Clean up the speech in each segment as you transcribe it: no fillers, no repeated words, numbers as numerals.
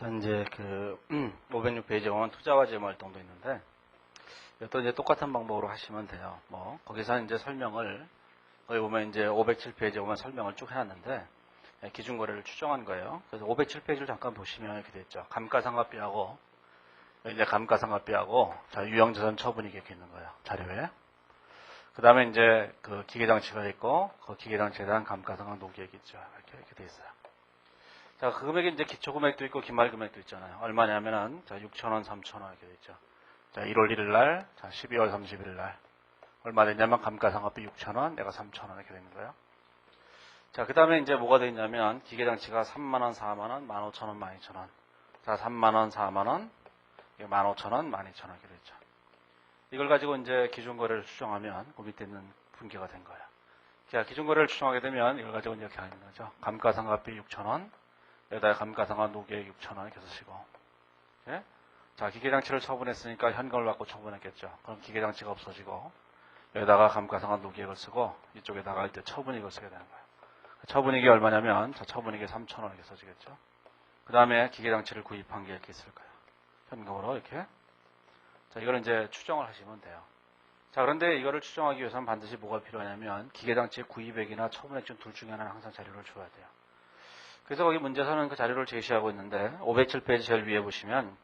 그래서 이제 506페이지에 보면 투자와 재무 활동도 있는데 이것도 이제 똑같은 방법으로 하시면 돼요. 뭐 거기서 이제 설명을 거기 보면 이제 507페이지에 보면 설명을 쭉 해놨는데 기준 거래를 추정한 거예요. 그래서 507페이지를 잠깐 보시면 이렇게 돼 있죠. 감가상각비하고 이제 감가상각비하고 자 유형자산 처분이익이 이렇게 있는 거예요. 자료에. 그 다음에 이제 그 기계장치가 있고 그 기계장치에 대한 감가상각 노기액이 있죠. 이렇게 돼 있어요. 자, 그 금액이 이제 기초금액도 있고 기말금액도 있잖아요. 얼마냐면은 자 6,000원, 3,000원 이렇게 돼 있죠. 자 1월 1일 날, 자 12월 31일 날 얼마 됐냐면 감가상각비 6,000원, 내가 3,000원 이렇게 되는 거예요. 자, 그 다음에 이제 뭐가 돼 있냐면 기계장치가 3만원, 4만원, 15,000원, 12,000원. 자 3만원, 4만원, 15,000원, 12,000원 이렇게 돼 있죠. 이걸 가지고 이제 기준거래를 추정하면 그 밑에 있는 분기가 된 거예요. 자, 기준거래를 추정하게 되면 이걸 가지고 이렇게 하는 거죠. 감가상각비 6,000원, 여기다가 감가상각 노기액 6,000원 이렇게 쓰시고. 예? 자, 기계장치를 처분했으니까 현금을 받고 처분했겠죠. 그럼 기계장치가 없어지고 여기다가 감가상각 노기액을 쓰고 이쪽에다가 이제 처분이익을 쓰게 되는 거예요. 처분이익이 얼마냐면 자, 처분이익이 3,000원 이렇게 써지겠죠. 그 다음에 기계장치를 구입한 게 이렇게 있을 거예요. 현금으로 이렇게. 자, 이걸 이제 추정을 하시면 돼요. 자, 그런데 이거를 추정하기 위해서는 반드시 뭐가 필요하냐면 기계장치의 구입액이나 처분액 중 둘 중에 하나는 항상 자료를 줘야 돼요. 그래서 거기 문제서는 그 자료를 제시하고 있는데 507페이지 제일 위에 보시면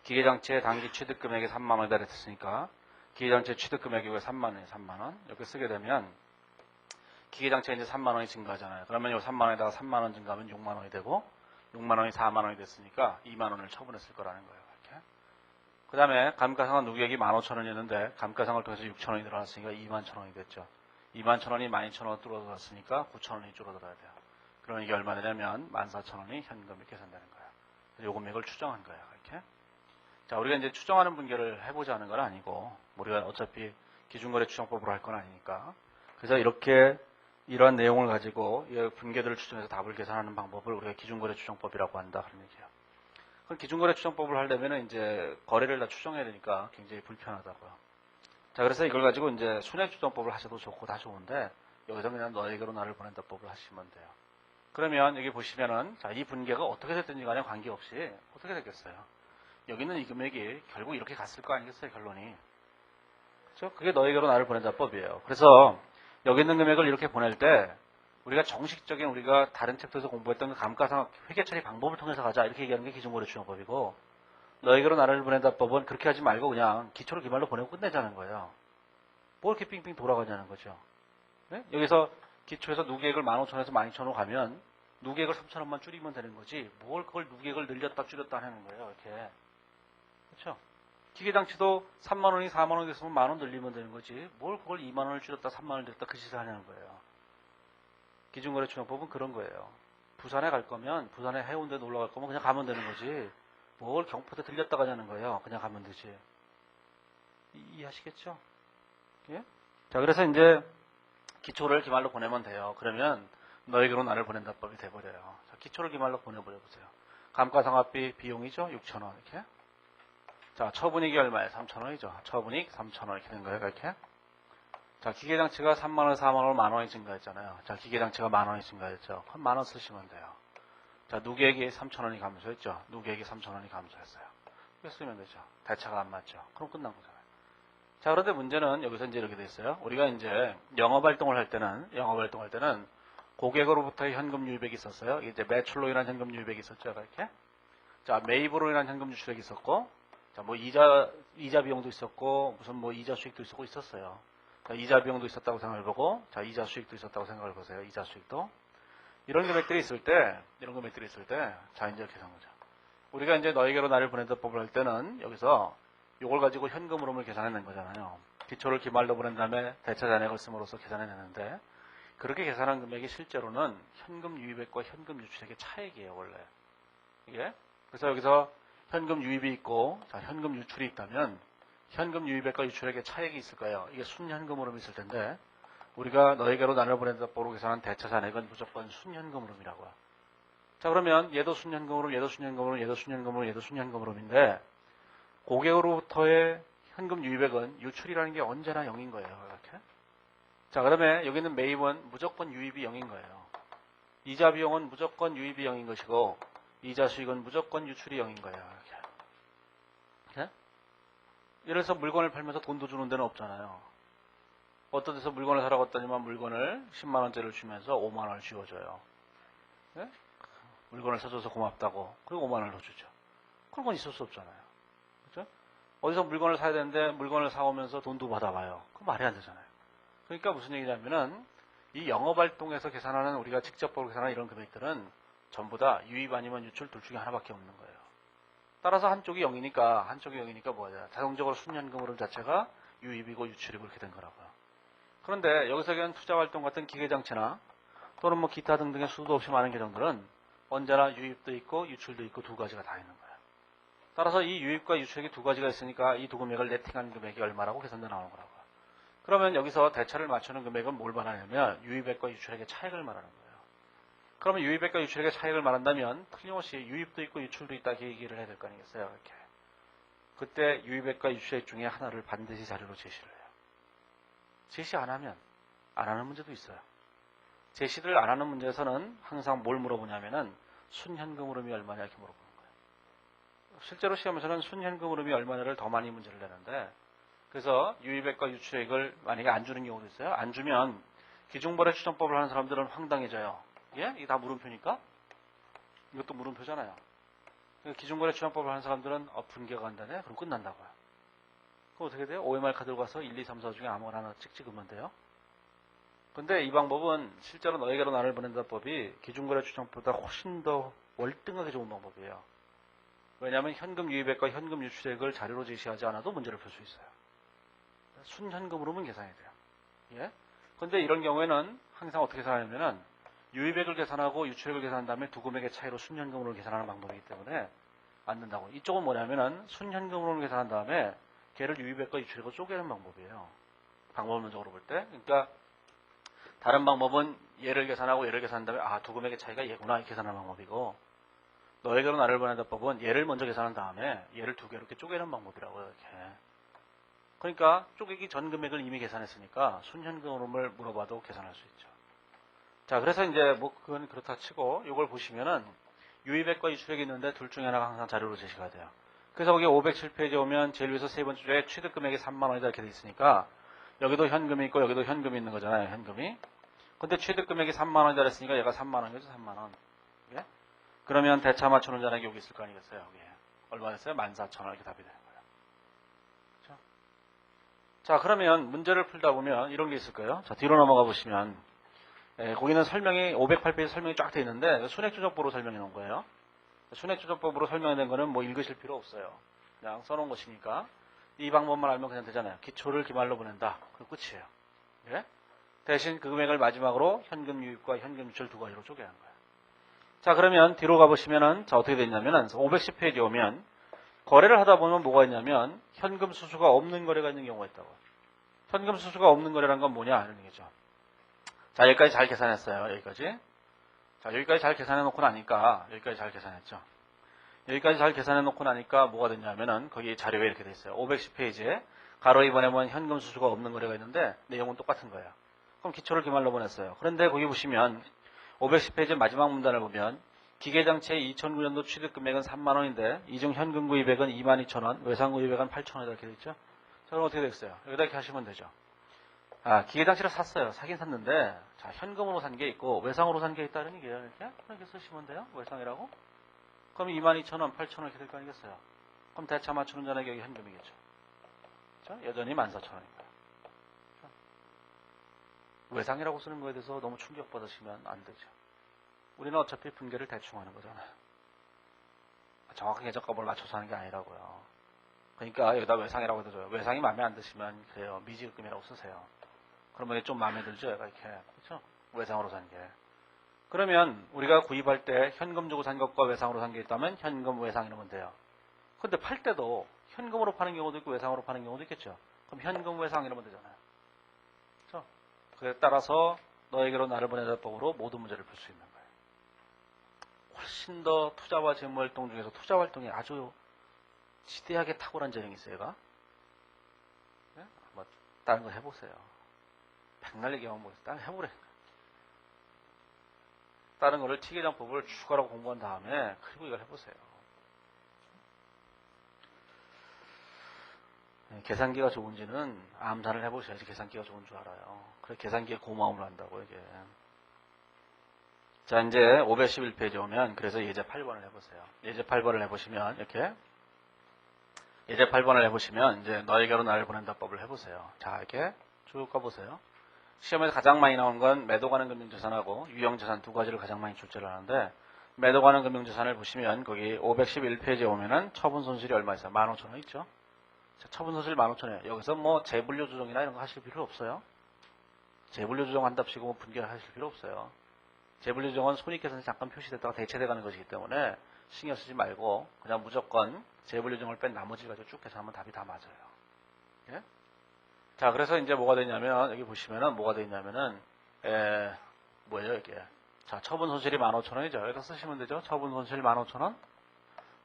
기계장치의 단기 취득금액이 3만 원이다 그랬으니까 기계장치의 취득금액이 왜 3만 원이에요? 3만 원? 이렇게 쓰게 되면 기계장치가 이제 3만 원이 증가하잖아요. 그러면 이 3만 원에다가 3만 원 증가하면 6만 원이 되고 6만 원이 4만 원이 됐으니까 2만 원을 처분했을 거라는 거예요. 이렇게. 그 다음에 감가상각 누계액이 15,000원이었는데 감가상각을 통해서 6,000원이 들어갔으니까 21,000원이 됐죠. 21,000원이 12,000원 줄어들었으니까 9,000원이 줄어들어야 돼요. 그러면 이게 얼마 되냐면 14,000원이 현금이 계산되는 거예요. 그래서 요 금액을 추정한 거예요. 이렇게. 자, 우리가 이제 추정하는 분계를 해보자는 건 아니고 우리가 어차피 기준거래 추정법으로 할 건 아니니까 그래서 이렇게 이러한 내용을 가지고 이 분계들을 추정해서 답을 계산하는 방법을 우리가 기준거래 추정법이라고 한다 그런 얘기예요. 그럼 기준거래 추정법을 하려면 이제 거래를 다 추정해야 되니까 굉장히 불편하다고요. 자, 그래서 이걸 가지고 이제 순회 추정법을 하셔도 좋고 다 좋은데 여기서 그냥 너에게로 나를 보낸다 법을 하시면 돼요. 그러면 여기 보시면은 자, 이 분계가 어떻게 됐든지 간에 관계없이 어떻게 됐겠어요? 여기는 이 금액이 결국 이렇게 갔을 거 아니겠어요, 결론이. 그렇죠? 그게 너에게로 나를 보낸다 법이에요. 그래서 여기 있는 금액을 이렇게 보낼 때 우리가 정식적인 우리가 다른 챕터에서 공부했던 그 감가상각 회계 처리 방법을 통해서 가자 이렇게 얘기하는 게 기준거래 추정법이고 너에게로 나를 보낸다 법은 그렇게 하지 말고 그냥 기초를 기말로 보내고 끝내자는 거예요. 뭐 이렇게 삥삥 돌아가냐는 거죠. 네? 여기서 기초에서 누계액을 15,000원에서 12,000원으로 가면 누계액을 3,000원만 줄이면 되는 거지 뭘 그걸 누계액을 늘렸다 줄였다 하는 거예요. 이렇게. 그렇죠? 기계장치도 3만원이 4만원이 됐으면 만원 늘리면 되는 거지 뭘 그걸 2만원을 줄였다 3만원을 늘렸다 그 짓을 하냐는 거예요. 기준거래 추정법은 그런 거예요. 부산에 갈 거면 부산에 해운대 놀러 갈 거면 그냥 가면 되는 거지 뭘 경포대 들렸다 가냐는 거예요. 그냥 가면 되지. 이해하시겠죠? 예? 자, 그래서 이제 기초를 기말로 보내면 돼요. 그러면 너에게로 나를 보낸다 법이 돼버려요. 자, 기초를 기말로 보내버려 보세요. 감가상각비 비용이죠? 6,000원 이렇게. 자, 처분이익이 얼마예요? 3,000원이죠. 처분이익 3,000원 이렇게 된 거예요. 이렇게. 자, 기계장치가 3만원, 4만원, 만원이 증가했잖아요. 자, 기계장치가 만원이 증가했죠. 그럼 만원 쓰시면 돼요. 자, 누계액이 3,000원이 감소했죠. 누계액이 3,000원이 감소했어요. 이렇게 쓰면 되죠. 대차가 안 맞죠. 그럼 끝난 거잖아요. 자, 그런데 문제는 여기서 이제 이렇게 돼 있어요. 우리가 이제 영업활동을 할 때는 고객으로부터의 현금 유입액이 있었어요. 이제 매출로 인한 현금 유입액이 있었죠. 이렇게. 자, 매입으로 인한 현금 유출액이 있었고, 자, 뭐 이자 비용도 있었고, 무슨 뭐 이자 수익도 있었고 있었어요. 자, 이자 비용도 있었다고 생각해보고, 자, 이자 수익도 있었다고 생각해 보세요. 이자 수익도. 이런 금액들이 있을 때, 자, 이제 이렇게 한 거죠. 우리가 이제 너에게로 나를 보낸다 법을 할 때는 여기서 이걸 가지고 현금 흐름을 계산해낸 거잖아요. 기초를 기말로 보낸 다음에 대차 잔액을 씀으로써 계산해내는데, 그렇게 계산한 금액이 실제로는 현금 유입액과 현금 유출액의 차액이에요, 원래. 이게. 그래서 여기서 현금 유입이 있고, 자, 현금 유출이 있다면, 현금 유입액과 유출액의 차액이 있을 거예요. 이게 순현금 흐름이 있을 텐데, 우리가 너에게로 나를 보낸다 법으로 계산한 대차 잔액은 무조건 순현금 흐름이라고요. 자, 그러면 얘도 순현금 흐름, 얘도 순현금 흐름, 얘도 순현금 흐름, 얘도 순현금 흐름인데, 고객으로부터의 현금 유입액은 유출이라는 게 언제나 0인 거예요. 이렇게. 자, 그러면 여기 있는 매입은 무조건 유입이 0인 거예요. 이자 비용은 무조건 유입이 0인 것이고, 이자 수익은 무조건 유출이 0인 거야. 이렇게. 예를 들어서 물건을 팔면서 돈도 주는 데는 없잖아요. 어떤 데서 물건을 사러 갔더니만 물건을 10만 원짜리를 주면서 5만 원을 쥐어줘요. 예? 물건을 사줘서 고맙다고. 그리고 5만 원을 더 주죠. 그런 건 있을 수 없잖아요. 그렇죠? 어디서 물건을 사야 되는데 물건을 사오면서 돈도 받아가요. 그건 말이 안 되잖아요. 그러니까 무슨 얘기냐면은 이 영업활동에서 계산하는 우리가 직접적으로 계산하는 이런 금액들은 전부 다 유입 아니면 유출 둘 중에 하나밖에 없는 거예요. 따라서 한쪽이 0이니까 뭐냐. 자동적으로 순현금흐름 자체가 유입이고 유출이고 그렇게 된 거라고요. 그런데 여기서 얘기하는 투자활동 같은 기계장치나 또는 뭐 기타 등등의 수도 없이 많은 계정들은 언제나 유입도 있고 유출도 있고 두 가지가 다 있는 거예요. 따라서 이 유입과 유출이 두 가지가 있으니까 이 두 금액을 네팅한 금액이 얼마라고 계산돼 나오는 거라고요. 그러면 여기서 대차를 맞추는 금액은 뭘 말하냐면 유입액과 유출액의 차액을 말하는 거예요. 그러면 유입액과 유출액의 차익을 말한다면 틀림없이 유입도 있고 유출도 있다 이렇게 얘기를 해야 될 거 아니겠어요. 이렇게. 그때 유입액과 유출액 중에 하나를 반드시 자료로 제시를 해요. 제시 안 하면 안 하는 문제도 있어요. 제시를 안 하는 문제에서는 항상 뭘 물어보냐면은 순현금 흐름이 얼마냐 이렇게 물어보는 거예요. 실제로 시험에서는 순현금 흐름이 얼마냐를 더 많이 문제를 내는데 그래서 유입액과 유출액을 만약에 안 주는 경우도 있어요. 안 주면 기중거래 추정법을 하는 사람들은 황당해져요. 예? 이게 다 물음표니까? 이것도 물음표잖아요. 기준거래 추정법을 하는 사람들은 분개가 간다네? 그럼 끝난다고요. 그럼 어떻게 돼요? OMR 카드로 가서 1, 2, 3, 4 중에 아무거나 하나 찍으면 돼요. 근데 이 방법은 실제로 너에게로 나를 보낸다 법이 기준거래 추정법보다 훨씬 더 월등하게 좋은 방법이에요. 왜냐하면 현금 유입액과 현금 유출액을 자료로 제시하지 않아도 문제를 풀 수 있어요. 순현금으로만 계산이 돼요. 예? 근데 이런 경우에는 항상 어떻게 계산하냐면은 유입액을 계산하고 유출액을 계산한 다음에 두 금액의 차이로 순현금으로 계산하는 방법이기 때문에 안 된다고. 이쪽은 뭐냐면은 순현금으로 계산한 다음에 걔를 유입액과 유출액으로 쪼개는 방법이에요. 방법론적으로 볼 때. 그러니까 다른 방법은 얘를 계산하고 얘를 계산한 다음에 두 금액의 차이가 얘구나 이렇게 계산하는 방법이고 너에게로 나를 보낸다 법은 얘를 먼저 계산한 다음에 얘를 두 개로 이렇게 쪼개는 방법이라고요. 이렇게. 그러니까 쪼개기 전 금액을 이미 계산했으니까 순현금으로를 물어봐도 계산할 수 있죠. 자, 그래서 이제 뭐 그건 그렇다 치고 이걸 보시면은 유입액과 유출액이 있는데 둘 중에 하나가 항상 자료로 제시가 돼요. 그래서 거기 507페이지에 오면 제일 위에서 세 번째 줄에 취득 금액이 3만 원이다 이렇게 돼 있으니까 여기도 현금이 있고 여기도 현금이 있는 거잖아요. 현금이. 근데 취득 금액이 3만 원이다 그랬으니까 얘가 3만 원이죠. 3만 원. 예? 그러면 대차 맞추는 잔액이 여기 있을 거 아니겠어요. 여기. 얼마 됐어요? 14,000원 이렇게 답이 되는 거예요. 그렇죠? 자, 그러면 문제를 풀다 보면 이런 게 있을 거예요. 자, 뒤로 넘어가 보시면 거기는 설명이 508페이지 설명이 쫙 돼 있는데 순액조정법으로 설명해 놓은 거예요. 순액조정법으로 설명된 거는 뭐 읽으실 필요 없어요. 그냥 써놓은 것이니까 이 방법만 알면 그냥 되잖아요. 기초를 기말로 보낸다. 그럼 끝이에요. 예? 대신 그 금액을 마지막으로 현금 유입과 현금 유출 두 가지로 쪼개는 거예요. 자, 그러면 뒤로 가보시면은 자 어떻게 됐냐면은 510페이지에 오면 거래를 하다 보면 뭐가 있냐면 현금 수수가 없는 거래가 있는 경우가 있다고. 현금 수수가 없는 거래란 건 뭐냐 이런 얘기죠. 자, 여기까지 잘 계산했어요. 여기까지. 자, 여기까지 잘 계산해 놓고 나니까, 여기까지 잘 계산했죠. 여기까지 잘 계산해 놓고 나니까 뭐가 됐냐면은, 거기 자료에 이렇게 돼 있어요. 510페이지에 가로 2번에 보면 현금 수수가 없는 거래가 있는데, 내용은 똑같은 거예요. 그럼 기초를 기말로 보냈어요. 그런데 거기 보시면, 510페이지 마지막 문단을 보면, 기계장치의 2009년도 취득 금액은 3만 원인데, 이중 현금 구입액은 22,000원, 외상 구입액은 8,000원이다 이렇게 돼 있죠. 자, 그럼 어떻게 됐어요? 여기다 이렇게 하시면 되죠. 기계장치를 샀어요. 사긴 샀는데, 자, 현금으로 산 게 있고, 외상으로 산 게 있다는 얘기예요. 이렇게 쓰시면 돼요. 외상이라고. 그럼 22,000원, 8,000원 이렇게 될 거 아니겠어요. 그럼 대차 맞추는 잔액이 여기 현금이겠죠. 자, 여전히 14,000원입니다. 외상이라고 쓰는 거에 대해서 너무 충격받으시면 안 되죠. 우리는 어차피 분계를 대충 하는 거잖아요. 정확한 계정값을 맞춰서 하는 게 아니라고요. 그러니까 여기다 외상이라고 해줘요. 외상이 마음에 안 드시면 그래요. 미지급금이라고 쓰세요. 그러면 좀 마음에 들죠? 얘가 이렇게. 그렇죠? 외상으로 산 게. 그러면 우리가 구입할 때 현금 주고 산 것과 외상으로 산 게 있다면 현금 외상 이러면 돼요. 근데 팔 때도 현금으로 파는 경우도 있고 외상으로 파는 경우도 있겠죠. 그럼 현금 외상 이러면 되잖아요. 그렇죠? 그에 따라서 너에게로 나를 보내다 법으로 모든 문제를 풀 수 있는 거예요. 훨씬 더 투자와 재무활동 중에서 투자활동이 아주 지대하게 탁월한 재능이 있어요. 얘가. 네? 뭐 다른 거 해보세요. 백날 얘기하면 뭐, 딱 해보래. 다른 거를 T계정법을 추가로 공부한 다음에 그리고 이걸 해보세요. 계산기가 좋은지는 암산을 해보셔야지 계산기가 좋은 줄 알아요. 그래 계산기에 고마움을 한다고 이게. 자 이제 511페이지 오면 그래서 예제 8번을 해보세요. 예제 8번을 해보시면 이렇게 예제 8번을 해보시면 이제 너에게로 나를 보낸다 법을 해보세요. 자 이렇게 쭉 가보세요. 시험에서 가장 많이 나온 건 매도 가는 금융자산하고 유형자산 두 가지를 가장 많이 출제를 하는데 매도 가는 금융자산을 보시면 거기 511페이지에 오면은 처분 손실이 얼마 있어요? 15,000원 있죠? 자, 처분 손실 15,000원이에요. 여기서 뭐 재분류 조정이나 이런 거 하실 필요 없어요. 재분류 조정 한답시고 뭐 분결하실 필요 없어요. 재분류 조정은 손익계산에 잠깐 표시됐다가 대체돼 가는 것이기 때문에 신경 쓰지 말고 그냥 무조건 재분류 조정을 뺀 나머지 가지고 쭉 계산하면 답이 다 맞아요. 예? 자, 그래서 이제 뭐가 되냐면 여기 보시면은 뭐가 되냐면은 뭐예요 이게? 자, 처분 손실이 15,000원이죠. 여기다 쓰시면 되죠. 처분 손실 15,000원.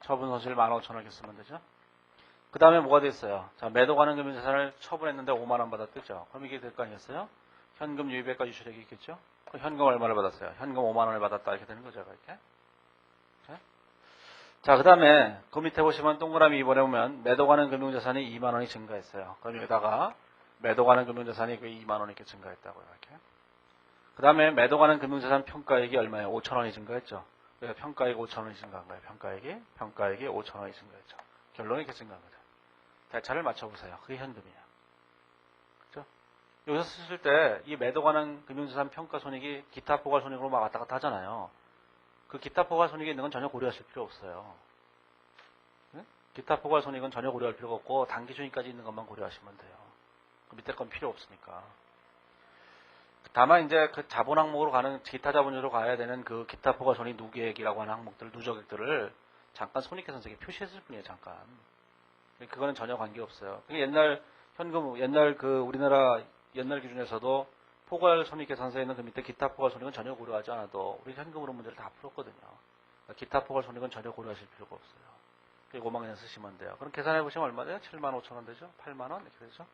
처분 손실 15,000원 이렇게 쓰면 되죠. 그 다음에 뭐가 돼 있어요? 자, 매도 가는 금융자산을 처분했는데 5만원 받았겠죠. 그럼 이게 될 거 아니겠어요? 현금 유입액과 유출액이 있겠죠? 그럼 현금 얼마를 받았어요? 현금 5만원을 받았다 이렇게 되는 거죠. 이렇게. 자, 그 다음에 그 밑에 보시면 동그라미 2번에 보면 매도 가는 금융자산이 2만원이 증가했어요. 그럼 여기다가 매도 가는 금융자산이 그 2만원 이렇게 증가했다고요. 이렇게. 그 다음에 매도 가는 금융자산 평가액이 얼마예요? 5천원이 증가했죠. 그러니까 평가액이 5천원이 증가한 거예요. 평가액이 5천원이 증가했죠. 결론이 이렇게 증가한 거죠. 대차를 맞춰보세요. 그게 현금이에요. 그죠? 여기서 쓰실 때 이 매도 가는 금융자산 평가 손익이 기타 포괄 손익으로 막 왔다 갔다 하잖아요. 그 기타 포괄 손익이 있는 건 전혀 고려하실 필요 없어요. 네? 기타 포괄 손익은 전혀 고려할 필요가 없고 단기 손익까지 있는 것만 고려하시면 돼요. 그 밑에 건 필요 없으니까. 다만 이제 그 자본 항목으로 가는 기타 자본으로 가야 되는 그 기타 포괄 손익 누계액이라고 하는 항목들, 누적액들을 잠깐 손익계산서에 표시했을 뿐이에요. 잠깐. 그거는 전혀 관계없어요. 옛날 현금, 옛날 그 우리나라 옛날 기준에서도 포괄 손익계산서에 있는 그 밑에 기타 포괄 손익은 전혀 고려하지 않아도 우리 현금으로 문제를 다 풀었거든요. 기타 포괄 손익은 전혀 고려하실 필요가 없어요. 이거만 그냥 쓰시면 돼요. 그럼 계산해 보시면 얼마 돼요? 75,000원 되죠? 8만원 이렇게 되죠?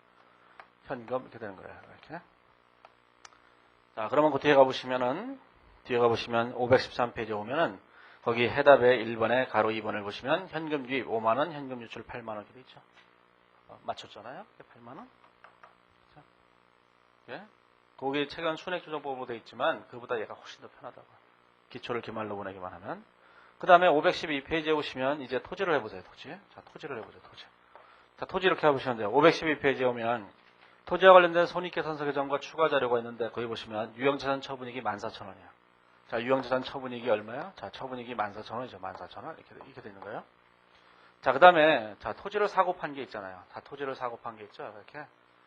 현금 이렇게 되는 거예요. 이렇게. 자, 그러면 그 뒤에 가보시면 513페이지에 오면은 거기 해답의 1번에 가로 2번을 보시면 현금 유입 5만원, 현금 유출 8만원 이렇게 돼 있죠. 맞췄잖아요. 8만원. 예? 거기 책은 순액조정법으로 되어 있지만 그보다 얘가 훨씬 더 편하다고. 기초를 기말로 보내기만 하면. 그 다음에 512페이지에 오시면 이제 토지를 해보세요. 토지. 자, 토지를 해보죠. 토지. 자, 토지 이렇게 해보시면 돼요. 512페이지에 오면 토지와 관련된 손익계산서 계정과 추가 자료가 있는데 거기 보시면 유형자산 처분익이 14,000원이야. 자, 유형자산 처분익이 얼마야? 자, 처분익이 14,000원이죠. 14,000원. 이렇게 되는 거예요. 자, 그 다음에 자, 토지를 사고 판 게 있잖아요. 자, 토지를 사고 판 게 있죠. 이렇게.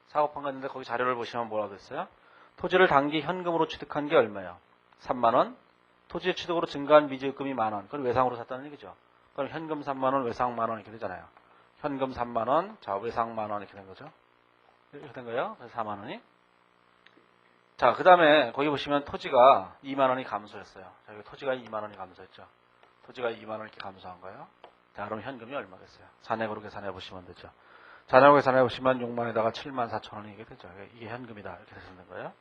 사고 판 거 있는데 거기 자료를 보시면 뭐라고 됐어요? 토지를 단기 현금으로 취득한 게 얼마예요? 3만원. 토지 취득으로 증가한 미지급금이 만원. 그걸 외상으로 샀다는 얘기죠. 그럼 현금 3만원, 외상 만원 이렇게 되잖아요. 현금 3만원, 자, 외상 만원 이렇게 된 거죠. 이렇게 된 거예요. 그래서 4만원이. 자, 그 다음에 거기 보시면 토지가 2만원이 감소했어요. 자, 여기 토지가 2만원이 감소했죠. 토지가 2만원 이렇게 감소한 거예요. 자, 그럼 현금이 얼마겠어요? 잔액으로 계산해 보시면 되죠. 잔액으로 계산해 보시면 6만에다가 74,000원이 이게 되죠. 이게 현금이다. 이렇게 되시는 거예요.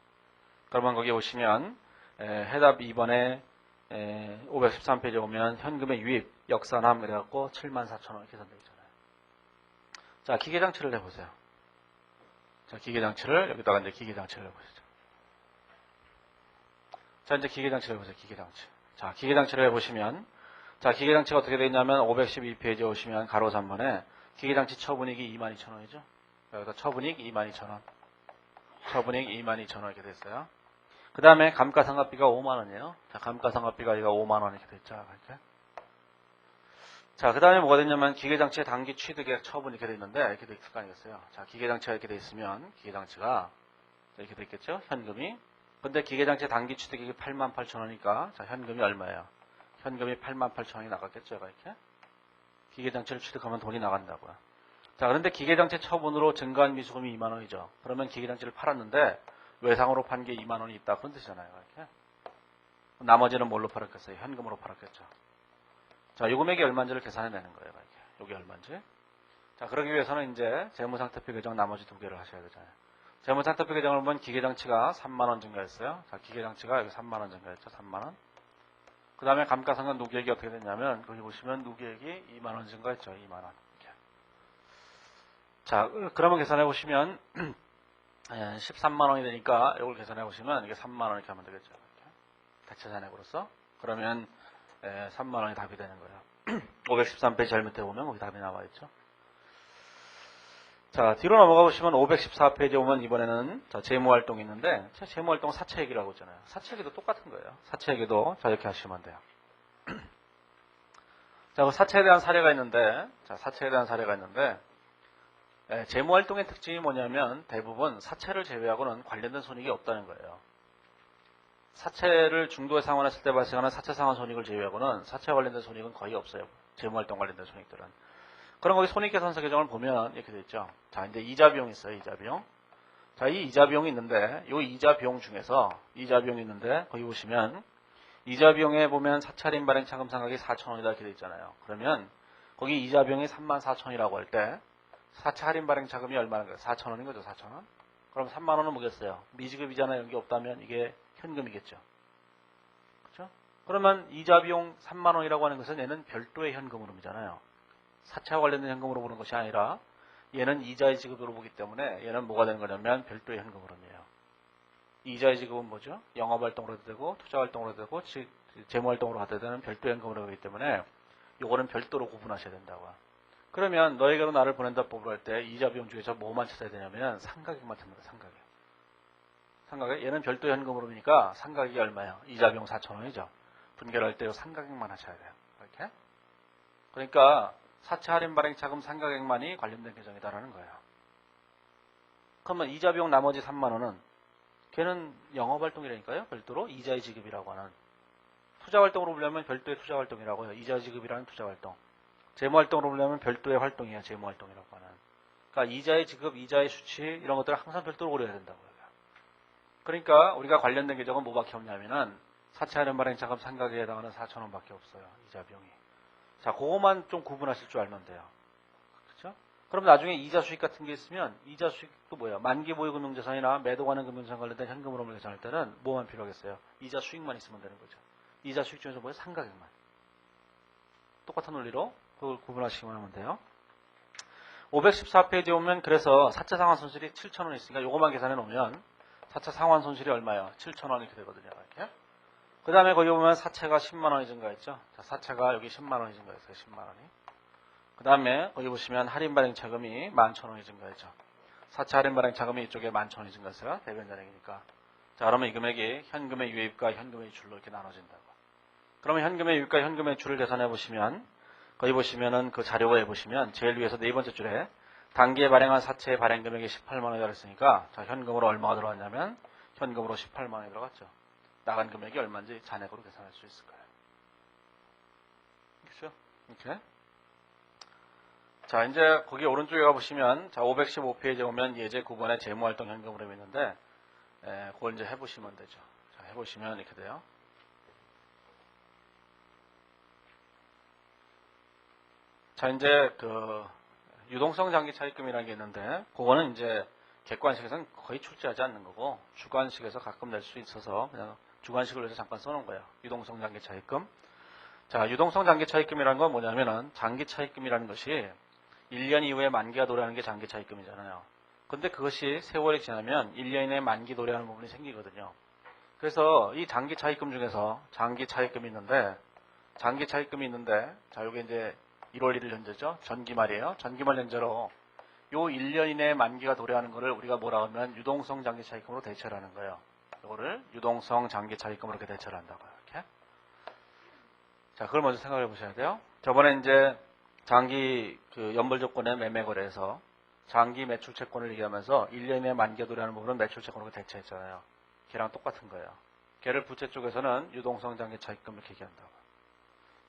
그러면 거기 보시면 해답 2번에 513페이지에 오면 현금의 유입, 역산함 이래갖고 74,000원 계산되어 있잖아요. 자, 기계장치를 해보세요. 자, 기계장치를 여기다가 이제 기계장치를 해보시죠. 자, 이제 기계장치를 해보세요. 기계장치. 자, 기계장치를 해보시면 자, 기계장치가 어떻게 되어 있냐면 512페이지에 오시면 가로 3번에 기계장치 처분익이 22,000원이죠. 여기다 처분익 22,000원. 처분익 22,000원 이렇게 됐어요. 그 다음에 감가상각비가 5만원이에요. 자, 감가상각비가 이거 5만원 이렇게 됐죠. 이렇게. 자, 그 다음에 뭐가 됐냐면 기계장치의 단기 취득액 처분 이렇게 돼 있는데 이렇게 돼 있을 거 아니겠어요. 자, 기계장치가 이렇게 돼 있으면 기계장치가 이렇게 돼 있겠죠. 현금이. 근데 기계장치의 단기 취득액이 88,000원이니까 자, 현금이 얼마예요? 현금이 88,000원이 나갔겠죠. 이렇게. 기계장치를 취득하면 돈이 나간다고요. 자, 그런데 기계장치 처분으로 증가한 미수금이 2만원이죠. 그러면 기계장치를 팔았는데 외상으로 판 게 2만원이 있다. 그런 뜻이잖아요. 이렇게. 나머지는 뭘로 팔았겠어요? 현금으로 팔았겠죠. 자, 이 금액이 얼마인지를 계산해내는 거예요. 이렇게. 여기 얼마인지. 자, 그러기 위해서는 이제 재무상태표 계정 나머지 두 개를 하셔야 되잖아요. 재무상태표 계정을 보면 기계장치가 3만원 증가했어요. 자, 기계장치가 여기 3만원 증가했죠. 3만원. 그 다음에 감가상각 누계액이 어떻게 됐냐면, 거기 보시면 누계액이 2만원 증가했죠. 2만원. 자, 그러면 계산해 보시면, 13만원이 되니까, 이걸 계산해 보시면, 이게 3만원 이렇게 하면 되겠죠. 대체 잔액으로서. 그러면, 3만원이 답이 되는 거예요. 513페이지 잘못해 보면, 거기 답이 나와 있죠. 자, 뒤로 넘어가 보시면 514페이지에 보면 이번에는 자, 재무활동이 있는데 재무활동 사채액이라고 있잖아요. 사채액도 똑같은 거예요. 사채액도 자, 이렇게 하시면 돼요. 자, 그 사채에 대한 사례가 있는데 재무활동의 특징이 뭐냐면 대부분 사채를 제외하고는 관련된 손익이 없다는 거예요. 사채를 중도에 상환했을 때 발생하는 사채 상환 손익을 제외하고는 사채와 관련된 손익은 거의 없어요. 재무활동 관련된 손익들은. 그럼 거기 손익계산서 규정을 보면 이렇게 되어 있죠. 자, 이제 이자 비용이 있어요. 이자 비용. 자, 이 이자 비용이 있는데 이 이자 비용 중에서 이자 비용이 있는데 거기 보시면 이자 비용에 보면 사채 할인 발행 차금 상각이 4,000원이다 이렇게 되어 있잖아요. 그러면 거기 이자 비용이 34,000원이라고 할 때 사채 할인 발행 차금이 얼마인 거예요? 4,000원인 거죠. 4,000원. 그럼 3만 원은 뭐겠어요? 미지급이잖아요. 이런 게 없다면 이게 현금이겠죠. 그렇죠? 그러면 이자 비용 3만 원이라고 하는 것은 얘는 별도의 현금 흐름이잖아요. 사채와 관련된 현금으로 보는 것이 아니라 얘는 이자의 지급으로 보기 때문에 얘는 뭐가 되는 거냐면 별도의 현금 흐름이에요. 이자의 지급은 뭐죠? 영업활동으로 해도 되고 투자활동으로 해도 되고 재무활동으로 해도 되는 별도의 현금 흐름이기 때문에 요거는 별도로 구분하셔야 된다고. 그러면 너에게로 나를 보낸다 법으로 할 때 이자 비용 중에서 뭐만 찾아야 되냐면 상가액만 찾는다. 상가액. 얘는 별도의 현금 흐름이니까 상가액이 얼마예요? 이자 비용 4,000원이죠. 분개를 할 때 상가액만 하셔야 돼요. 이렇게. 그러니까 사채 할인 발행 차금 상가액만이 관련된 계정이다라는 거예요. 그러면 이자 비용 나머지 3만 원은 걔는 영업활동이라니까요. 별도로 이자의 지급이라고 하는. 투자활동으로 보려면 별도의 투자활동이라고 해요. 이자 지급이라는 투자활동. 재무활동으로 보려면 별도의 활동이에요. 재무활동이라고 하는. 그러니까 이자의 지급, 이자의 수치 이런 것들을 항상 별도로 고려해야 된다고요. 그러니까 우리가 관련된 계정은 뭐밖에 없냐면은 사채 할인 발행 차금 상가액에 해당하는 4,000원밖에 없어요. 이자 비용이. 자, 그것만 좀 구분하실 줄 알면 돼요. 그렇죠? 그럼 나중에 이자 수익 같은 게 있으면 이자 수익도 뭐예요? 만기 보유 금융자산이나 매도 가능 금융자산 관련된 현금 흐름을 계산할 때는 뭐만 필요하겠어요? 이자 수익만 있으면 되는 거죠. 이자 수익 중에서 뭐예요? 상가액만. 똑같은 논리로 그걸 구분하시기만 하면 돼요. 514페이지에 오면 그래서 사채 상환 손실이 7,000원 있으니까 요것만 계산해 놓으면 사채 상환 손실이 얼마예요? 7,000원 이렇게 되거든요. 이렇게. 그 다음에 거기 보면 사채가 10만원이 증가했죠. 자, 사채가 여기 10만원이 증가했어요. 10만원이. 그 다음에 거기 보시면 할인 발행 차금이 11,000원이 증가했죠. 사채 할인 발행 차금이 이쪽에 11,000원이 증가했어요. 대변 잔액이니까. 자, 그러면 이 금액이 현금의 유입과 현금의 유출로 이렇게 나눠진다고. 그러면 현금의 유입과 현금의 유출을 계산해 보시면 거기 보시면은 그 자료에 보시면 제일 위에서 네 번째 줄에 단기에 발행한 사채의 발행 금액이 18만원이 들었으니까 자, 현금으로 얼마가 들어갔냐면 현금으로 18만원이 들어갔죠. 나간 금액이 얼마인지 잔액으로 계산할 수 있을 거예요. 그렇죠? 이렇게. 자, 이제 거기 오른쪽에 가보시면 자, 515페이지에 오면 예제 9번에 재무활동 현금 흐름이 있는데 그걸 이제 해보시면 되죠. 자, 해보시면 이렇게 돼요. 자, 이제 그 유동성 장기 차입금이라는 게 있는데 그거는 이제 객관식에서는 거의 출제하지 않는 거고 주관식에서 가끔 낼 수 있어서 그냥 주관식을 위해서 잠깐 써놓은 거예요. 유동성 장기 차입금. 자, 유동성 장기 차입금이라는 건 뭐냐면은 장기 차입금이라는 것이 1년 이후에 만기가 도래하는 게 장기 차입금이잖아요. 근데 그것이 세월이 지나면 1년 이내에 만기 도래하는 부분이 생기거든요. 그래서 이 장기 차입금 중에서 장기 차입금이 있는데 자, 요게 이제 1월 1일 현재죠. 전기말이에요. 전기말 현재로 요 1년 이내에 만기가 도래하는 거를 우리가 뭐라 하면 유동성 장기 차입금으로 대체를 하는 거예요. 이거를 유동성 장기 차입금으로 이렇게 대체를 한다고요. 이렇게. 자, 그걸 먼저 생각해 보셔야 돼요. 저번에 이제 장기 그 연벌 조건의 매매 거래에서 장기 매출 채권을 얘기하면서 1년 이내에 만기가 도래하는 부분은 매출 채권으로 대체했잖아요. 걔랑 똑같은 거예요. 걔를 부채 쪽에서는 유동성 장기 차입금 이렇게 얘기한다고.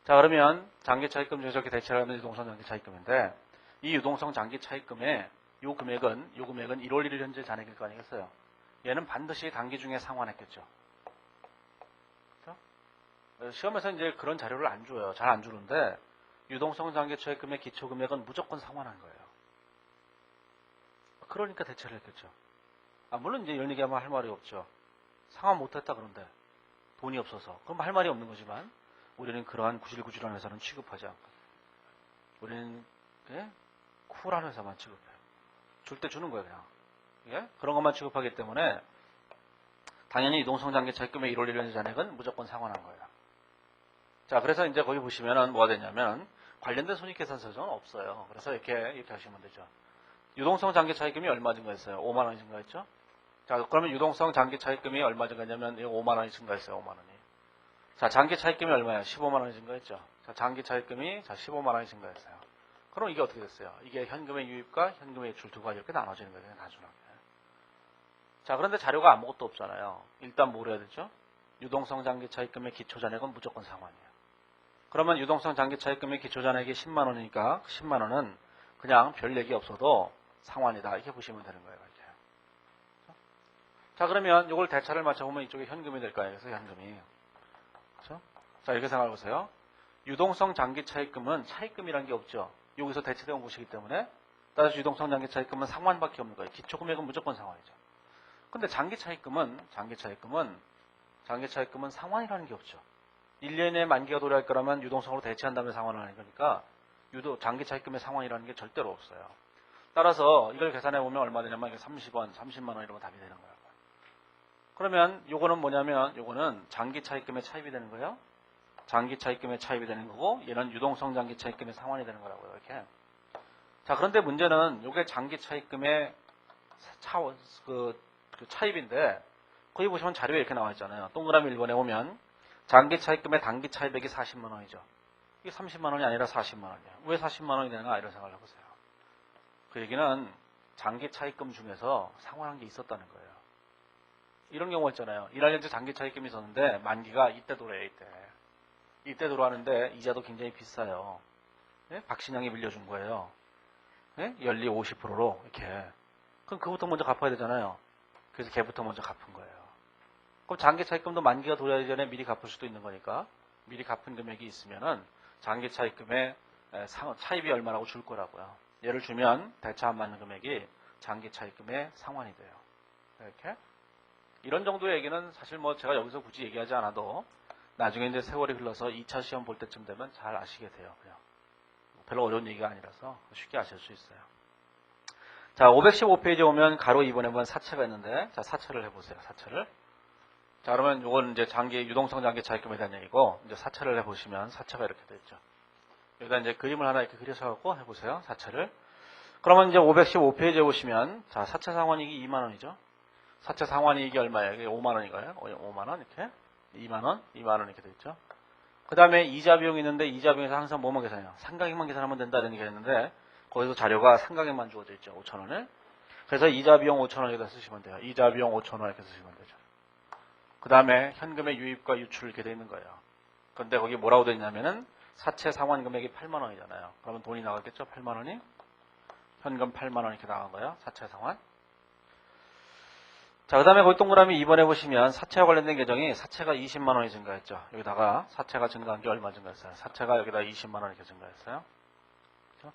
자, 그러면 장기 차입금 중에서 이렇게 대체를 하는 유동성 장기 차입금인데 이 유동성 장기 차입금의 요 금액은 1월 1일 현재 잔액일 거 아니겠어요? 얘는 반드시 단기 중에 상환했겠죠. 그렇죠? 시험에서 이제 그런 자료를 안 줘요. 잘 안 주는데 유동성 장기 차입금의 기초 금액은 무조건 상환한 거예요. 그러니까 대체를 했겠죠. 물론 이제 이런 얘기하면 할 말이 없죠. 상환 못했다 그런데 돈이 없어서 그럼 할 말이 없는 거지만 우리는 그러한 구질구질한 회사는 취급하지 않거든. 우리는 쿨한 회사만 취급해요. 줄 때 주는 거예요, 그냥. 예? 그런 것만 취급하기 때문에 당연히 유동성 장기 차입금의 1월 1년 잔액은 무조건 상환한 거예요. 자, 그래서 이제 거기 보시면은 뭐가 되냐면 관련된 손익계산서는 없어요. 그래서 이렇게 하시면 되죠. 유동성 장기 차입금이 얼마 증가했어요? 5만 원이 증가했죠? 자, 그러면 유동성 장기 차입금이 얼마 증가했냐면 5만 원이 증가했어요. 5만 원이. 자, 장기 차입금이 얼마예요? 15만 원이 증가했죠? 자, 장기 차입금이 15만 원이 증가했어요. 그럼 이게 어떻게 됐어요? 이게 현금의 유입과 현금의 유출 두 가지 이렇게 나눠지는 거예요. 단순하게. 자, 그런데 자료가 아무것도 없잖아요. 일단 뭘 해야 되죠? 유동성 장기 차입금의 기초잔액은 무조건 상환이에요. 그러면 유동성 장기 차입금의 기초잔액이 10만 원이니까 10만 원은 그냥 별 얘기 없어도 상환이다. 이렇게 보시면 되는 거예요. 이렇게. 자, 그러면 이걸 대차를 맞춰보면 이쪽에 현금이 될 거예요. 그래서 현금이. 그렇죠? 자, 이렇게 생각해 보세요. 유동성 장기 차입금은 차입금이라는 게 없죠. 여기서 대체되어 온 것이기 때문에 따라서 유동성 장기 차입금은 상환밖에 없는 거예요. 기초금액은 무조건 상환이죠. 근데 장기 차입금은 상환이라는 게 없죠. 1년에 만기가 도래할 거라면 유동성으로 대체한 다음에 상환을 하는 거니까 장기 차입금의 상환이라는 게 절대로 없어요. 따라서 이걸 계산해 보면 얼마 되냐면 30원, 30만 원 이런 거 답이 되는 거예요. 그러면 요거는 뭐냐면 요거는 장기 차입금의 차입이 되는 거예요. 장기 차입금의 차입이 되는 거고 얘는 유동성 장기 차입금의 상환이 되는 거라고요. 이렇게. 자, 그런데 문제는 요게 장기 차입금의 차입인데 거기 보시면 자료에 이렇게 나와 있잖아요. 동그라미 1번에 보면 장기 차입금의 단기 차입액이 40만 원이죠. 이게 30만 원이 아니라 40만 원이에요. 왜 40만 원이 되는가 이런 생각을 해보세요. 그 얘기는 장기 차입금 중에서 상환한 게 있었다는 거예요. 이런 경우가 있잖아요. 1할년째 장기 차입금이 있었는데 만기가 이때 도래해 이때 들어왔는데 이자도 굉장히 비싸요. 예? 박신양이 빌려준 거예요. 예? 연리 50%로 이렇게. 그럼 그부터 먼저 갚아야 되잖아요. 그래서 걔부터 먼저 갚은 거예요. 그럼 장기 차입금도 만기가 도래하기 전에 미리 갚을 수도 있는 거니까 미리 갚은 금액이 있으면은 장기 차입금의 차입이 얼마라고 줄 거라고요. 예를 주면 대차 안 맞는 금액이 장기 차입금의 상환이 돼요. 이렇게. 이런 정도의 얘기는 사실 뭐 제가 여기서 굳이 얘기하지 않아도 나중에 이제 세월이 흘러서 2차 시험 볼 때쯤 되면 잘 아시게 돼요. 그냥. 별로 어려운 얘기가 아니라서 쉽게 아실 수 있어요. 자, 515페이지에 오면 가로 2번에 보면 사채가 있는데, 자, 사채를 해보세요. 사채를. 자, 그러면 이건 이제 유동성 장기 차입금에 대한 얘기고, 이제 사채를 해보시면 사채가 이렇게 되어 있죠. 여기다 이제 그림을 하나 이렇게 그려서 갖고 해보세요. 사채를. 그러면 이제 515페이지에 보시면, 자, 사채 상환이익이 2만 원이죠. 사채 상환이익이 얼마예요? 이게 5만 원인가요? 5만 원 이렇게. 2만 원 이렇게 되어 있죠. 그 다음에 이자 비용이 있는데 이자 비용에서 항상 뭐만 계산해요? 상각액만 계산하면 된다 이런 얘기가 있는데 거기서 자료가 상각액만 주어져 있죠. 5,000원을. 그래서 이자 비용 5,000원에다 쓰시면 돼요. 이자 비용 5,000원 이렇게 쓰시면 되죠. 그 다음에 현금의 유입과 유출 이렇게 되어 있는 거예요. 그런데 거기 뭐라고 되어 있냐면은 사채 상환 금액이 8만 원이잖아요. 그러면 돈이 나갔겠죠? 8만 원이. 현금 8만 원 이렇게 나간 거예요. 사채 상환. 자, 그 다음에 거기 동그라미 2번에 보시면 사채와 관련된 계정이 사채가 20만 원이 증가했죠. 여기다가 사채가 증가한 게 얼마 증가했어요? 사채가 여기다 20만 원 이렇게 증가했어요. 그렇죠?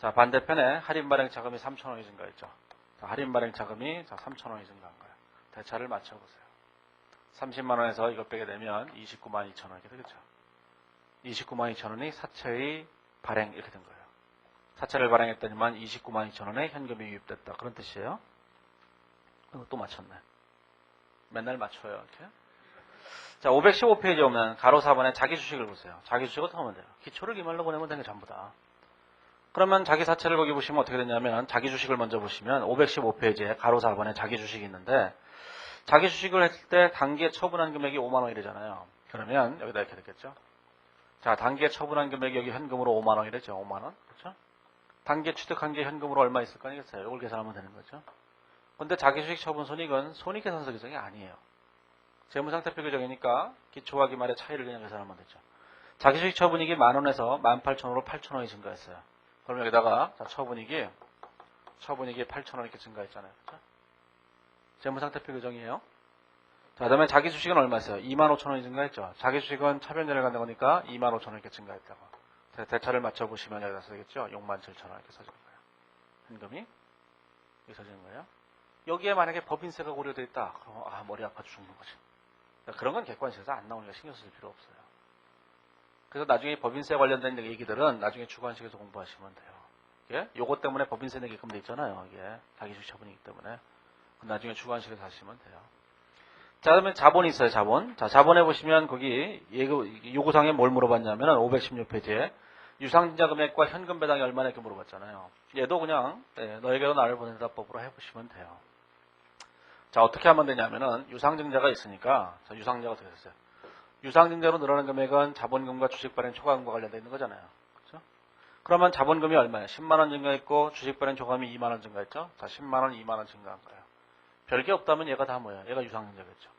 자, 반대편에 할인 발행 자금이 3천 원이 증가했죠. 자, 할인 발행 자금이 3천 원이 증가한 거예요. 대차를 맞춰보세요. 30만 원에서 이걸 빼게 되면 29만 2천 원 이렇게 되겠죠. 29만 2천 원이 사채의 발행 이렇게 된 거예요. 사채를 발행했더니만 29만 2천 원에 현금이 유입됐다. 그런 뜻이에요. 또 맞췄네. 맨날 맞춰요. 이렇게. 자, 515페이지에 오면 가로 4번에 자기 주식을 보세요. 자기 주식을 어떻게 하면 돼요? 기초를 기말로 보내면 되는 게 전부 다. 그러면 자기 사채를 거기 보시면 어떻게 되냐면 자기 주식을 먼저 보시면 515페이지에 가로 4번에 자기 주식이 있는데 자기 주식을 했을 때 단기에 처분한 금액이 5만 원이래잖아요. 그러면 여기다 이렇게 됐겠죠. 자, 단기에 처분한 금액이 여기 현금으로 5만 원이랬죠. 5만 원. 그렇죠? 단기에 취득한 게 현금으로 얼마 있을 거 아니겠어요? 이걸 계산하면 되는 거죠. 근데 자기주식 처분 손익은 손익계산서 규정이 아니에요. 재무상태표 규정이니까 기초와 기말의 차이를 그냥 계산하면 되죠. 자기주식 처분익이 만 원에서 18,000원으로 8,000원이 증가했어요. 그럼 여기다가 자, 처분익이 8,000원 이렇게 증가했잖아요. 그렇죠? 재무상태표 규정이에요. 자, 그다음에 자기주식은 얼마였어요? 25,000원이 증가했죠. 자기주식은 차변전을 갖는 거니까 25,000원 이렇게 증가했다고. 대차를 맞춰보시면 여기다 쓰겠죠. 67,000원 이렇게 써주는 거예요. 현금이 이렇게 써주는 거예요. 여기에 만약에 법인세가 고려되어 있다. 그럼 머리 아파 죽는 거지. 그런 건 객관식에서 안 나오니까 신경 쓸 필요 없어요. 그래서 나중에 법인세 관련된 얘기들은 나중에 주관식에서 공부하시면 돼요. 예? 요것 때문에 법인세 내게끔 돼 있잖아요. 이게 자기주식 처분이기 때문에. 나중에 주관식에서 하시면 돼요. 자, 그러면 자본이 있어요, 자본. 자, 자본에 보시면 거기 요구사항에 뭘 물어봤냐면 516페이지에 유상증자 금액과 현금 배당이 얼마나 이렇게 물어봤잖아요. 얘도 그냥 너에게로 나를 보낸다법으로 해보시면 돼요. 자, 어떻게 하면 되냐면은 유상증자가 있으니까 자, 유상증자가 어떻게 됐어요? 유상증자로 늘어나는 금액은 자본금과 주식 발행 초과금과 관련되어 있는 거잖아요. 그렇죠? 그러면 자본금이 얼마예요? 10만 원 증가했고 주식 발행 초과금이 2만 원 증가했죠? 자, 10만 원, 2만 원 증가한 거예요. 별게 없다면 얘가 다 뭐예요? 얘가 유상증자겠죠.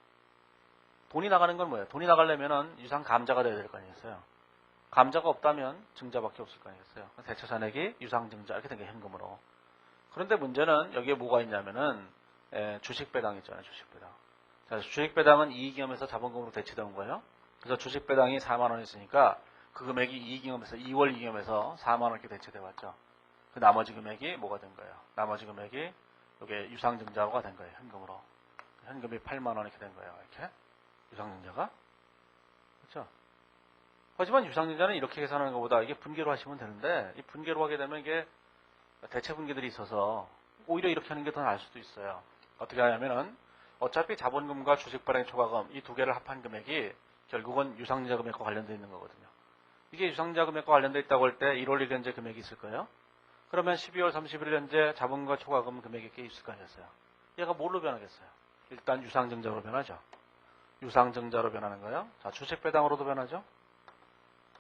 돈이 나가는 건 뭐예요? 돈이 나가려면은 유상감자가 돼야 될 거 아니겠어요? 감자가 없다면 증자밖에 없을 거 아니겠어요? 대체산액이 유상증자 이렇게 된 게 현금으로. 그런데 문제는 여기에 뭐가 있냐면은 주식배당 있잖아요. 주식배당. 자, 주식배당은 이익이익하면서 자본금으로 대체된 거예요. 그래서 주식배당이 4만 원 있으니까 그 금액이 이익이익하면서 2월 이익이익하면서 4만 원 이렇게 대체돼 왔죠. 그 나머지 금액이 뭐가 된 거예요? 나머지 금액이 이게 유상증자가 된 거예요. 현금으로. 현금이 8만 원 이렇게 된 거예요. 이렇게. 유상증자가. 그렇죠? 하지만 유상증자는 이렇게 계산하는 것보다 이게 분계로 하시면 되는데 이 분계로 하게 되면 이게 대체 분계들이 있어서 오히려 이렇게 하는 게 더 나을 수도 있어요. 어떻게 하냐면은 어차피 자본금과 주식 발행 초과금 이 두 개를 합한 금액이 결국은 유상증자 금액과 관련되어 있는 거거든요. 이게 유상증자 금액과 관련되어 있다고 할 때 1월 1일 현재 금액이 있을 거예요. 그러면 12월 31일 현재 자본금과 초과금 금액이 꽤 있을 거 아니겠어요. 얘가 뭘로 변하겠어요? 일단 유상증자로 변하죠. 유상증자로 변하는 거예요. 자, 주식 배당으로도 변하죠.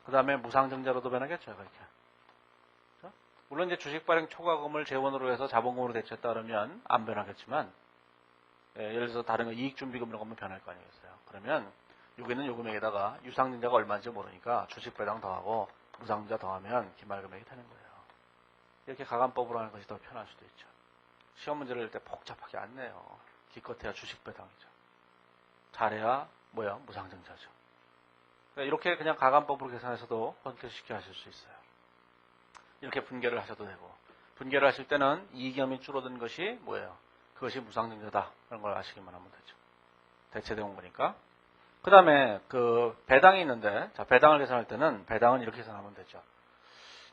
그 다음에 무상증자로도 변하겠죠. 이렇게. 물론 이제 주식 발행 초과금을 재원으로 해서 자본금으로 대체했다 그러면 안 변하겠지만 예를 들어서 다른 거 이익준비금 이런 거면 변할 거 아니겠어요. 그러면 여기는 요 금액에다가 유상증자가 얼마인지 모르니까 주식 배당 더하고 무상증자 더하면 기말금액이 되는 거예요. 이렇게 가감법으로 하는 것이 더 편할 수도 있죠. 시험 문제를 낼 때 복잡하게 안 내요. 기껏해야 주식 배당이죠. 잘해야 뭐야? 무상증자죠. 그러니까 이렇게 그냥 가감법으로 계산해서도 혼태쉽게 하실 수 있어요. 이렇게 분계를 하셔도 되고 분계를 하실 때는 이익염이 줄어든 것이 뭐예요? 그것이 무상증자다. 그런 걸 아시기만 하면 되죠. 대체된 거니까. 그 다음에 그 배당이 있는데 자 배당을 계산할 때는 배당은 이렇게 계산하면 되죠.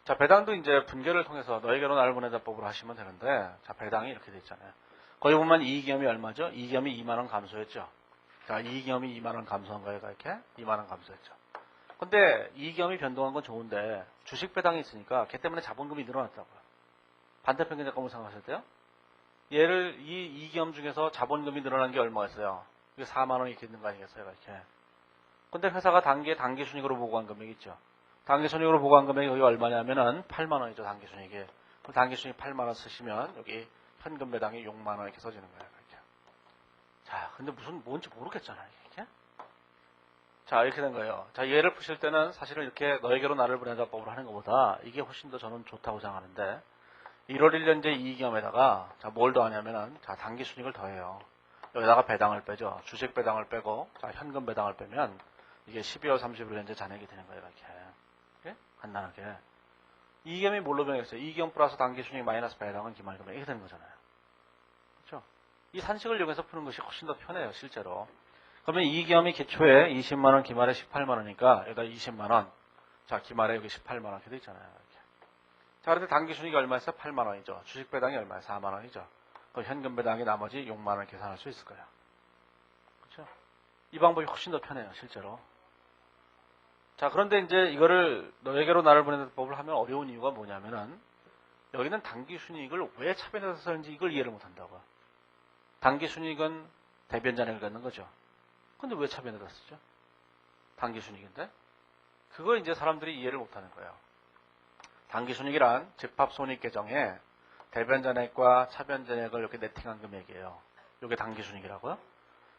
자 배당도 이제 분계를 통해서 너에게로 나를 보내다법으로 하시면 되는데 자 배당이 이렇게 돼 있잖아요. 거기 보면 이익염이 얼마죠? 이익염이 2만 원 감소했죠. 자 이익염이 2만 원 감소한 거예요. 이렇게 2만 원 감소했죠. 근데 이익염이 변동한 건 좋은데 주식 배당이 있으니까 걔 때문에 자본금이 늘어났다고요. 반대편 경제감을 생각하실 때요. 얘를 이 이익염 중에서 자본금이 늘어난 게 얼마였어요? 이게 4만 원이 이렇게 있는 거 아니겠어요? 이렇게. 근데 회사가 단기순이익으로 보고한 금액이 있죠. 단기순이익으로 보고한 금액이 여기 얼마냐면은 8만 원이죠. 단기순이익이. 단기순이익 8만 원 쓰시면 여기 현금 배당이 6만 원 이렇게 써지는 거예요. 이렇게. 자, 근데 뭔지 모르겠잖아요. 이렇게. 자, 이렇게 된 거예요. 자, 얘를 푸실 때는 사실은 이렇게 너에게로 나를 보내자 법으로 하는 것보다 이게 훨씬 더 저는 좋다고 생각하는데 1월 1년제 이익염에다가 자, 뭘 더하냐면은 자, 단기순이익을 더해요. 여기다가 배당을 빼죠. 주식 배당을 빼고 자, 현금 배당을 빼면 이게 12월 30일 현재 잔액이 되는 거예요. 이렇게. 간단하게. 이익염이 뭘로 변했어요? 이익염 플러스 단기순이익 마이너스 배당은 기말금액 이렇게 되는 거잖아요. 그렇죠? 이 산식을 이용해서 푸는 것이 훨씬 더 편해요. 실제로. 그러면 이익염이 기초에 20만 원, 기말에 18만 원이니까 여기다 20만 원. 자, 기말에 여기 18만 원 이렇게 돼 있잖아요. 이렇게. 자, 그런데 단기순이익이 얼마였어요? 8만 원이죠. 주식 배당이 얼마예요? 4만 원이죠. 그 현금 배당이 나머지 6만 원 계산할 수 있을 거예요. 그렇죠? 이 방법이 훨씬 더 편해요. 실제로. 자, 그런데 이제 이거를 너에게로 나를 보내는 법을 하면 어려운 이유가 뭐냐면은 여기는 단기순이익을 왜 차변해서 쓰는지 이걸 이해를 못한다고요. 단기순이익은 대변잔액을 갖는 거죠. 근데 왜 차변에다 쓰죠? 단기순이익인데? 그걸 이제 사람들이 이해를 못하는 거예요. 단기순이익이란 집합손익계정에 대변잔액과 차변잔액을 이렇게 네팅한 금액이에요. 이게 단기순이익이라고요.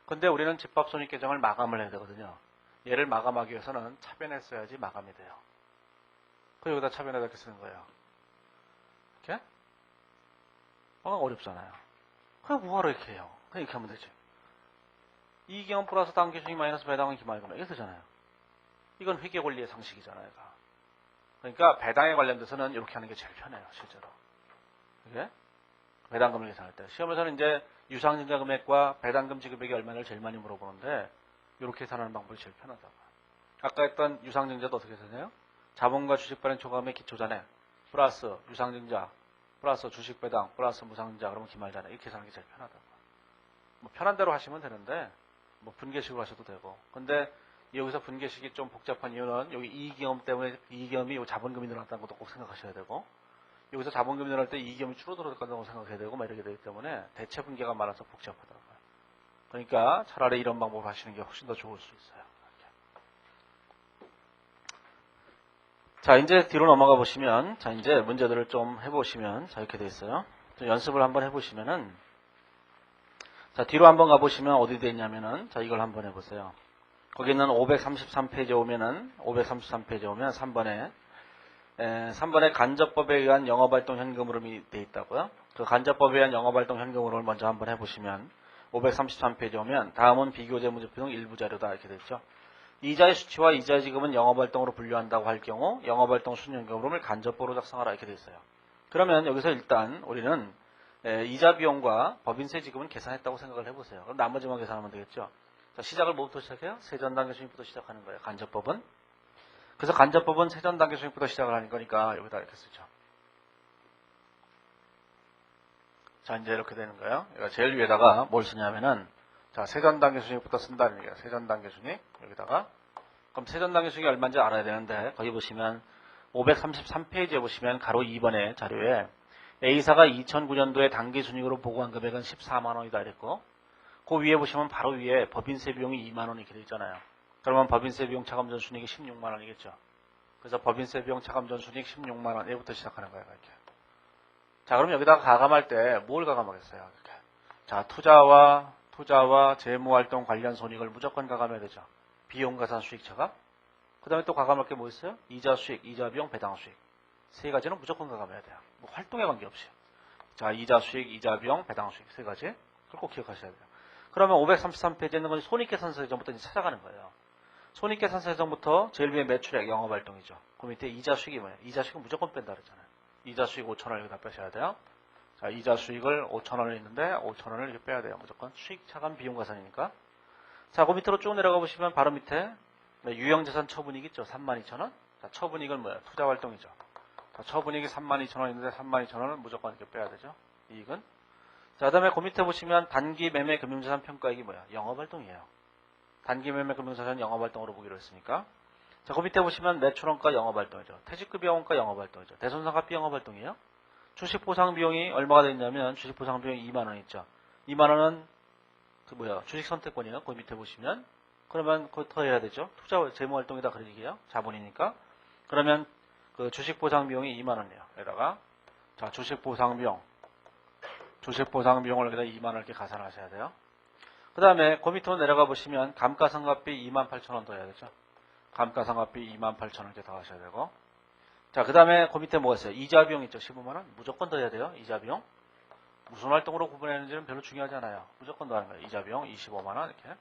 근데 우리는 집합손익계정을 마감을 해야 되거든요. 얘를 마감하기 위해서는 차변했어야지 마감이 돼요. 그래서 여기다 차변에다 이렇게 쓰는 거예요. 이렇게? 어렵잖아요. 그럼 뭐하러 이렇게 해요? 그냥 이렇게 하면 되지. 이익염 플러스 단기순이익 마이너스 배당은 기말금액 이렇게 쓰잖아요. 이건 회계권리의 상식이잖아요. 그러니까 배당에 관련돼서는 이렇게 하는 게 제일 편해요. 실제로. 이게 배당금을 계산할 때. 시험에서는 이제 유상증자 금액과 배당금 지급액이 얼마를 제일 많이 물어보는데 이렇게 계산하는 방법이 제일 편하다고. 아까 했던 유상증자도 어떻게 되나요? 자본과 주식 발행 초과금의 기초자네 플러스 유상증자 플러스 주식 배당 플러스 무상증자 그러면 기말자네 이렇게 하는 게 제일 편하다고. 뭐 편한 대로 하시면 되는데 뭐 분계식으로 하셔도 되고. 근데 여기서 분계식이 좀 복잡한 이유는 여기 이익기금 때문에 이익기금이 요 자본금이 늘어났다는 것도 꼭 생각하셔야 되고 여기서 자본금이 늘어날 때 이익기금이 줄어들어야 된다고 생각해야 되고 막 이렇게 되기 때문에 대체 분계가 많아서 복잡하더라고요. 그러니까 차라리 이런 방법을 하시는 게 훨씬 더 좋을 수 있어요. 자, 이제 뒤로 넘어가 보시면, 자, 이제 문제들을 좀 해보시면, 자, 이렇게 돼 있어요. 좀 연습을 한번 해보시면은, 자, 뒤로 한번 가보시면 어디 돼 있냐면은, 자, 이걸 한번 해보세요. 거기는 533페이지에 오면은, 533페이지에 오면 3번에 간접법에 의한 영업활동 현금 흐름이 돼 있다고요. 그 간접법에 의한 영업활동 현금 흐름을 먼저 한번 해보시면, 533페이지에 오면, 다음은 비교재무제표 등 일부 자료다, 이렇게 돼 있죠. 이자의 수치와 이자의 지급은 영업활동으로 분류한다고 할 경우 영업활동 순현금 흐름을 간접보로 작성하라 이렇게 되어 있어요. 그러면 여기서 일단 우리는 이자 비용과 법인세 지급은 계산했다고 생각을 해보세요. 그럼 나머지만 계산하면 되겠죠. 자, 시작을 뭐부터 시작해요? 세전단계 수익부터 시작하는 거예요. 간접법은. 그래서 간접법은 세전단계 수익부터 시작을 하는 거니까 여기다 이렇게 쓰죠. 자, 이제 이렇게 되는 거예요. 제일 위에다가 뭘 쓰냐면은 자, 세전단계 순익부터 쓴다는 얘기예요. 세전단계 순익. 여기다가. 그럼 세전단계 순익이 얼마인지 알아야 되는데, 거기 보시면, 533페이지에 보시면, 가로 2번의 자료에, A사가 2009년도에 단기 순익으로 보고한 금액은 14만원이다 이랬고, 그 위에 보시면 바로 위에 법인세 비용이 2만원 이렇게 되어 있잖아요. 그러면 법인세 비용 차감전 순익이 16만원이겠죠. 그래서 법인세 비용 차감전 순익 16만원, 얘부터 시작하는 거예요, 이렇게. 자, 그럼 여기다가 가감할 때, 뭘 가감하겠어요, 이렇게. 자, 투자와 재무활동 관련 손익을 무조건 가감해야 되죠. 비용가산 수익차가. 그 다음에 또 가감할 게 뭐 있어요? 이자 수익, 이자 비용, 배당 수익. 세 가지는 무조건 가감해야 돼요. 뭐 활동에 관계없이. 자, 이자 수익, 이자 비용, 배당 수익 세 가지. 그걸 꼭 기억하셔야 돼요. 그러면 533페이지에 있는 건 손익계산서 예정부터 이제 찾아가는 거예요. 손익계산서 예정부터 제일 위에 매출액, 영업활동이죠. 그 밑에 이자 수익이 뭐예요? 이자 수익은 무조건 뺀다 그랬잖아요. 이자 수익 5,000원 여기다 빼셔야 돼요. 자, 이자 수익을 5,000원을 있는데 5,000원을 이렇게 빼야 돼요. 무조건 수익 차감 비용 가산이니까. 자, 그 밑으로 쭉 내려가 보시면 바로 밑에 유형자산 처분이익 있죠. 32,000원. 자, 처분이익은 뭐예요? 투자활동이죠. 자, 처분이익이 32,000원 있는데 32,000원은 무조건 이렇게 빼야 되죠. 이익은. 자, 그 다음에 그 밑에 보시면 단기 매매 금융자산 평가이익이 뭐야? 영업활동이에요. 단기 매매 금융자산 영업활동으로 보기로 했으니까. 자, 그 밑에 보시면 매출원가 영업활동이죠. 퇴직급여원가 영업활동이죠. 대손상가비 영업활동이에요. 주식보상비용이 얼마가 되있냐면 주식보상비용이 2만원 있죠. 2만원은 그 뭐야 주식선택권이에요. 그 밑에 보시면 그러면 그거 더 해야 되죠. 투자 재무활동이다 그런 얘기예요. 자본이니까. 그러면 그 주식보상비용이 2만원이에요. 여기다가 자 주식보상비용을 여기다 2만원 이렇게 가산하셔야 돼요. 그 다음에 그 밑으로 내려가 보시면 감가상각비 28,000원 더 해야 되죠. 감가상각비 28,000원 이렇게 더 하셔야 되고 자, 그 다음에 그 밑에 뭐가 있어요? 이자 비용 있죠? 15만원? 무조건 더 해야 돼요. 이자 비용. 무슨 활동으로 구분했는지는 별로 중요하지 않아요. 무조건 더 하는 거예요. 이자 비용 25만원 이렇게.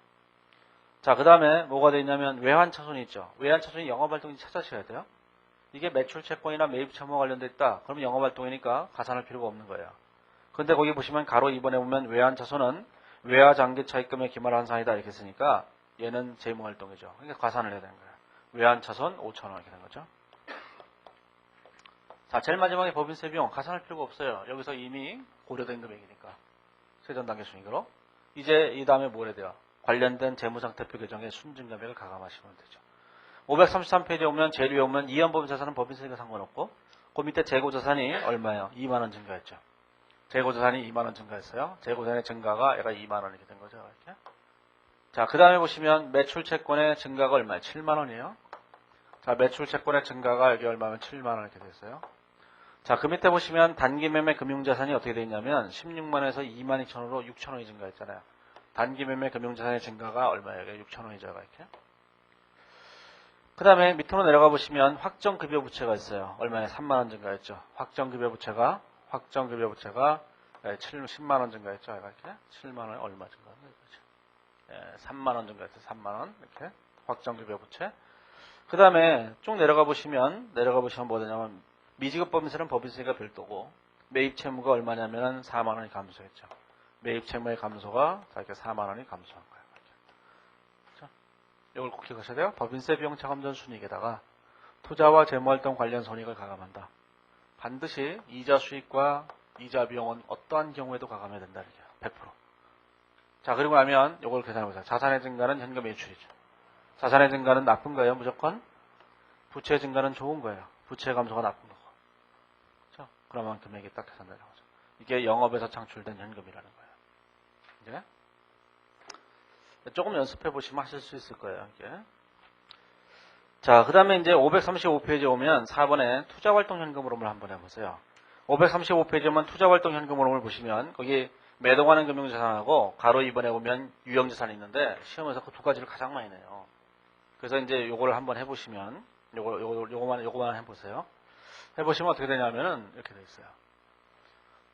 자, 그 다음에 뭐가 돼 있냐면 외환차손이 있죠. 외환차손이 영업활동인지 찾아셔야 돼요. 이게 매출채권이나 매입채무와 관련돼 있다. 그러면 영업활동이니까 가산할 필요가 없는 거예요. 근데 거기 보시면 가로 2번에 보면 외환차손은 외화장기차입금의 기말환산이다 이렇게 쓰니까 얘는 재무활동이죠. 그러니까 가산을 해야 되는 거예요. 외환차손 5,000원 이렇게 되는 거죠. 자, 제일 마지막에 법인세 비용 가산할 필요가 없어요. 여기서 이미 고려된 금액이니까. 세전단계 순익으로. 이제 이 다음에 뭘 해야 돼요? 관련된 재무상태표 규정의 순증금액을 가감하시면 되죠. 533페이지에 오면 제일 위에 오면 이연법인자산은 법인세가 상관없고 그 밑에 재고자산이 얼마예요? 2만원 증가했죠. 재고자산이 2만원 증가했어요. 재고자산의 증가가 얘가 2만원 이렇게 된 거죠. 이렇게. 자, 그 다음에 보시면 매출채권의 증가가 얼마예요? 7만원이에요. 자, 매출채권의 증가가 여기 얼마면 7만원 이렇게 됐어요. 자, 그 밑에 보시면 단기 매매 금융자산이 어떻게 되어 있냐면 16만원에서 22,000원으로 6,000원이 증가했잖아요. 단기 매매 금융자산의 증가가 얼마예요? 6,000원이죠. 이렇게. 그 다음에 밑으로 내려가 보시면 확정급여 부채가 있어요. 얼마에 3만원 증가했죠. 확정급여 부채가 10만원 증가했죠. 이렇게. 7만원에 얼마 증가했죠. 3만원 증가했어요. 3만원. 이렇게. 확정급여 부채. 그 다음에 쭉 내려가 보시면 뭐가 되냐면 미지급법인세는 법인세가 별도고 매입채무가 얼마냐면 4만원이 감소했죠. 매입채무의 감소가 이렇게 4만원이 감소한 거예요. 그렇죠? 이걸 꼭 기억하셔야 돼요. 법인세 비용 차감전 순이익에다가 투자와 재무활동 관련 손익을 가감한다. 반드시 이자 수익과 이자 비용은 어떠한 경우에도 가감해야 된다는 얘기예요. 100%. 자, 그리고 나면 이걸 계산해보세요. 자산의 증가는 현금 매출이죠. 자산의 증가는 나쁜 거예요, 무조건. 부채의 증가는 좋은 거예요. 부채 감소가 나쁜 거고. 그렇죠? 그러면 금액이 딱 계산되는 거죠. 이게 영업에서 창출된 현금이라는 거예요. 이제 조금 연습해 보시면 하실 수 있을 거예요. 이게. 자, 그 다음에 이제 535페이지에 오면 4번에 투자활동 현금흐름을 한번 해보세요. 535페이지에 오면 투자활동 현금흐름을 보시면 거기 매도가는 금융자산하고 가로 2번에 보면 유형자산이 있는데 시험에서 그 두 가지를 가장 많이 내요. 그래서 이제 요거를 한번 해보시면 요거만 해보세요. 해보시면 어떻게 되냐면은 이렇게 돼 있어요.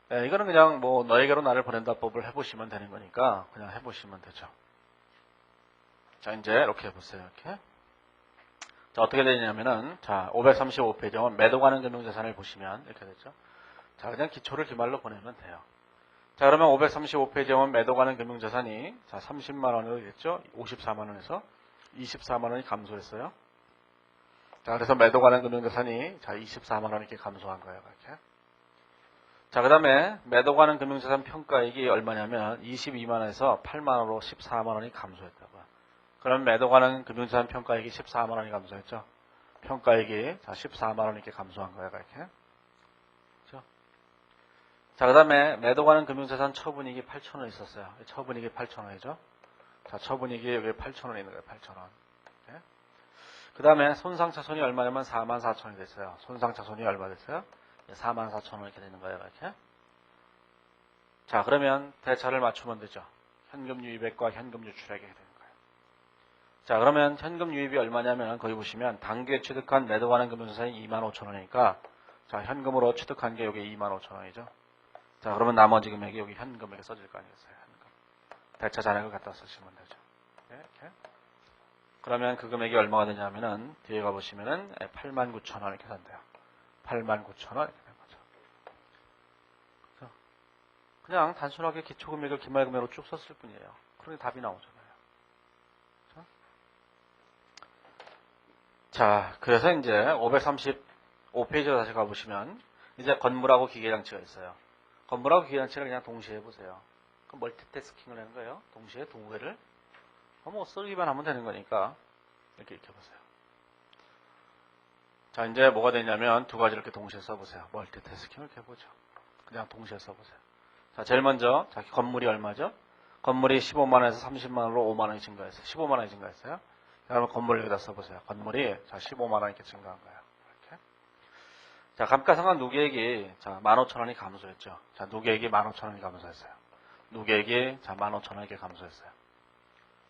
네, 이거는 그냥 뭐 너에게로 나를 보낸다 법을 해보시면 되는 거니까 그냥 해보시면 되죠. 자, 이제 이렇게 해보세요. 이렇게. 자, 어떻게 되냐면은, 자, 535페이지 매도가는 금융자산을 보시면 이렇게 되죠. 자, 그냥 기초를 기말로 보내면 돼요. 자, 그러면 535페이지에 보면 매도가는 금융자산이, 자, 30만원으로 됐죠. 54만원에서 24만원이 감소했어요. 자, 그래서 매도가는 금융자산이, 자, 24만원 이렇게 감소한 거예요. 이렇게. 자, 그 다음에 매도가는 금융자산 평가액이 얼마냐면 22만원에서 8만원으로 14만원이 감소했다고요. 그럼 매도가는 금융자산 평가액이 14만원이 감소했죠. 평가액이, 자, 14만원 이렇게 감소한 거예요. 이렇게. 그렇죠? 자, 그 다음에 매도가는 금융자산 처분이익이 8,000원 있었어요. 처분이익이 8,000원이죠. 자, 처분이익이 여기 8,000원 있는 거예요. 8,000원. 그 다음에 손상차손이 얼마냐면 44,000원이 됐어요. 손상차손이 얼마 됐어요? 44,000원 이렇게 되는 거예요. 이렇게. 자, 그러면 대차를 맞추면 되죠. 현금 유입액과 현금 유출액이 되는 거예요. 자, 그러면 현금 유입이 얼마냐면 거기 보시면 당기에 취득한 매도가는 금융자산이 25,000원이니까 자, 현금으로 취득한 게 여기 25,000원이죠. 자, 그러면 나머지 금액이 여기 현금액에 써질 거 아니겠어요. 현금. 대차 잔액을 갖다 쓰시면 되죠. 이렇게. 그러면 그 금액이 얼마가 되냐면은 뒤에 가보시면은 89,000원 계산돼요. 89,000원 이렇게 되는 거죠. 그래서 그냥 단순하게 기초금액을 기말금액으로 쭉 썼을 뿐이에요. 그러니 답이 나오잖아요. 그렇죠? 자, 그래서 이제 535페이지로 다시 가보시면 이제 건물하고 기계장치가 있어요. 건물하고 기계장치를 그냥 동시에 해보세요. 그럼 멀티태스킹을 하는 거예요. 동시에 두 개를. 뭐 쓰기만 하면 되는 거니까 이렇게 보세요. 자, 이제 뭐가 되냐면 두 가지를 이렇게 동시에 써보세요. 멀티태스킹을 이렇게 해보죠. 그냥 동시에 써보세요. 자, 제일 먼저 자, 건물이 얼마죠? 건물이 15만원에서 30만원으로 5만원이 증가했어요. 15만원이 증가했어요. 그러면 건물을 여기다 써보세요. 건물이 자 15만원 이렇게 증가한 거예요. 이렇게. 자, 감가상각 누계액이 자 15,000원이 감소했죠. 자, 누계액이 15,000원이 감소했어요. 누계액이 자 15,000원 이렇게 감소했어요.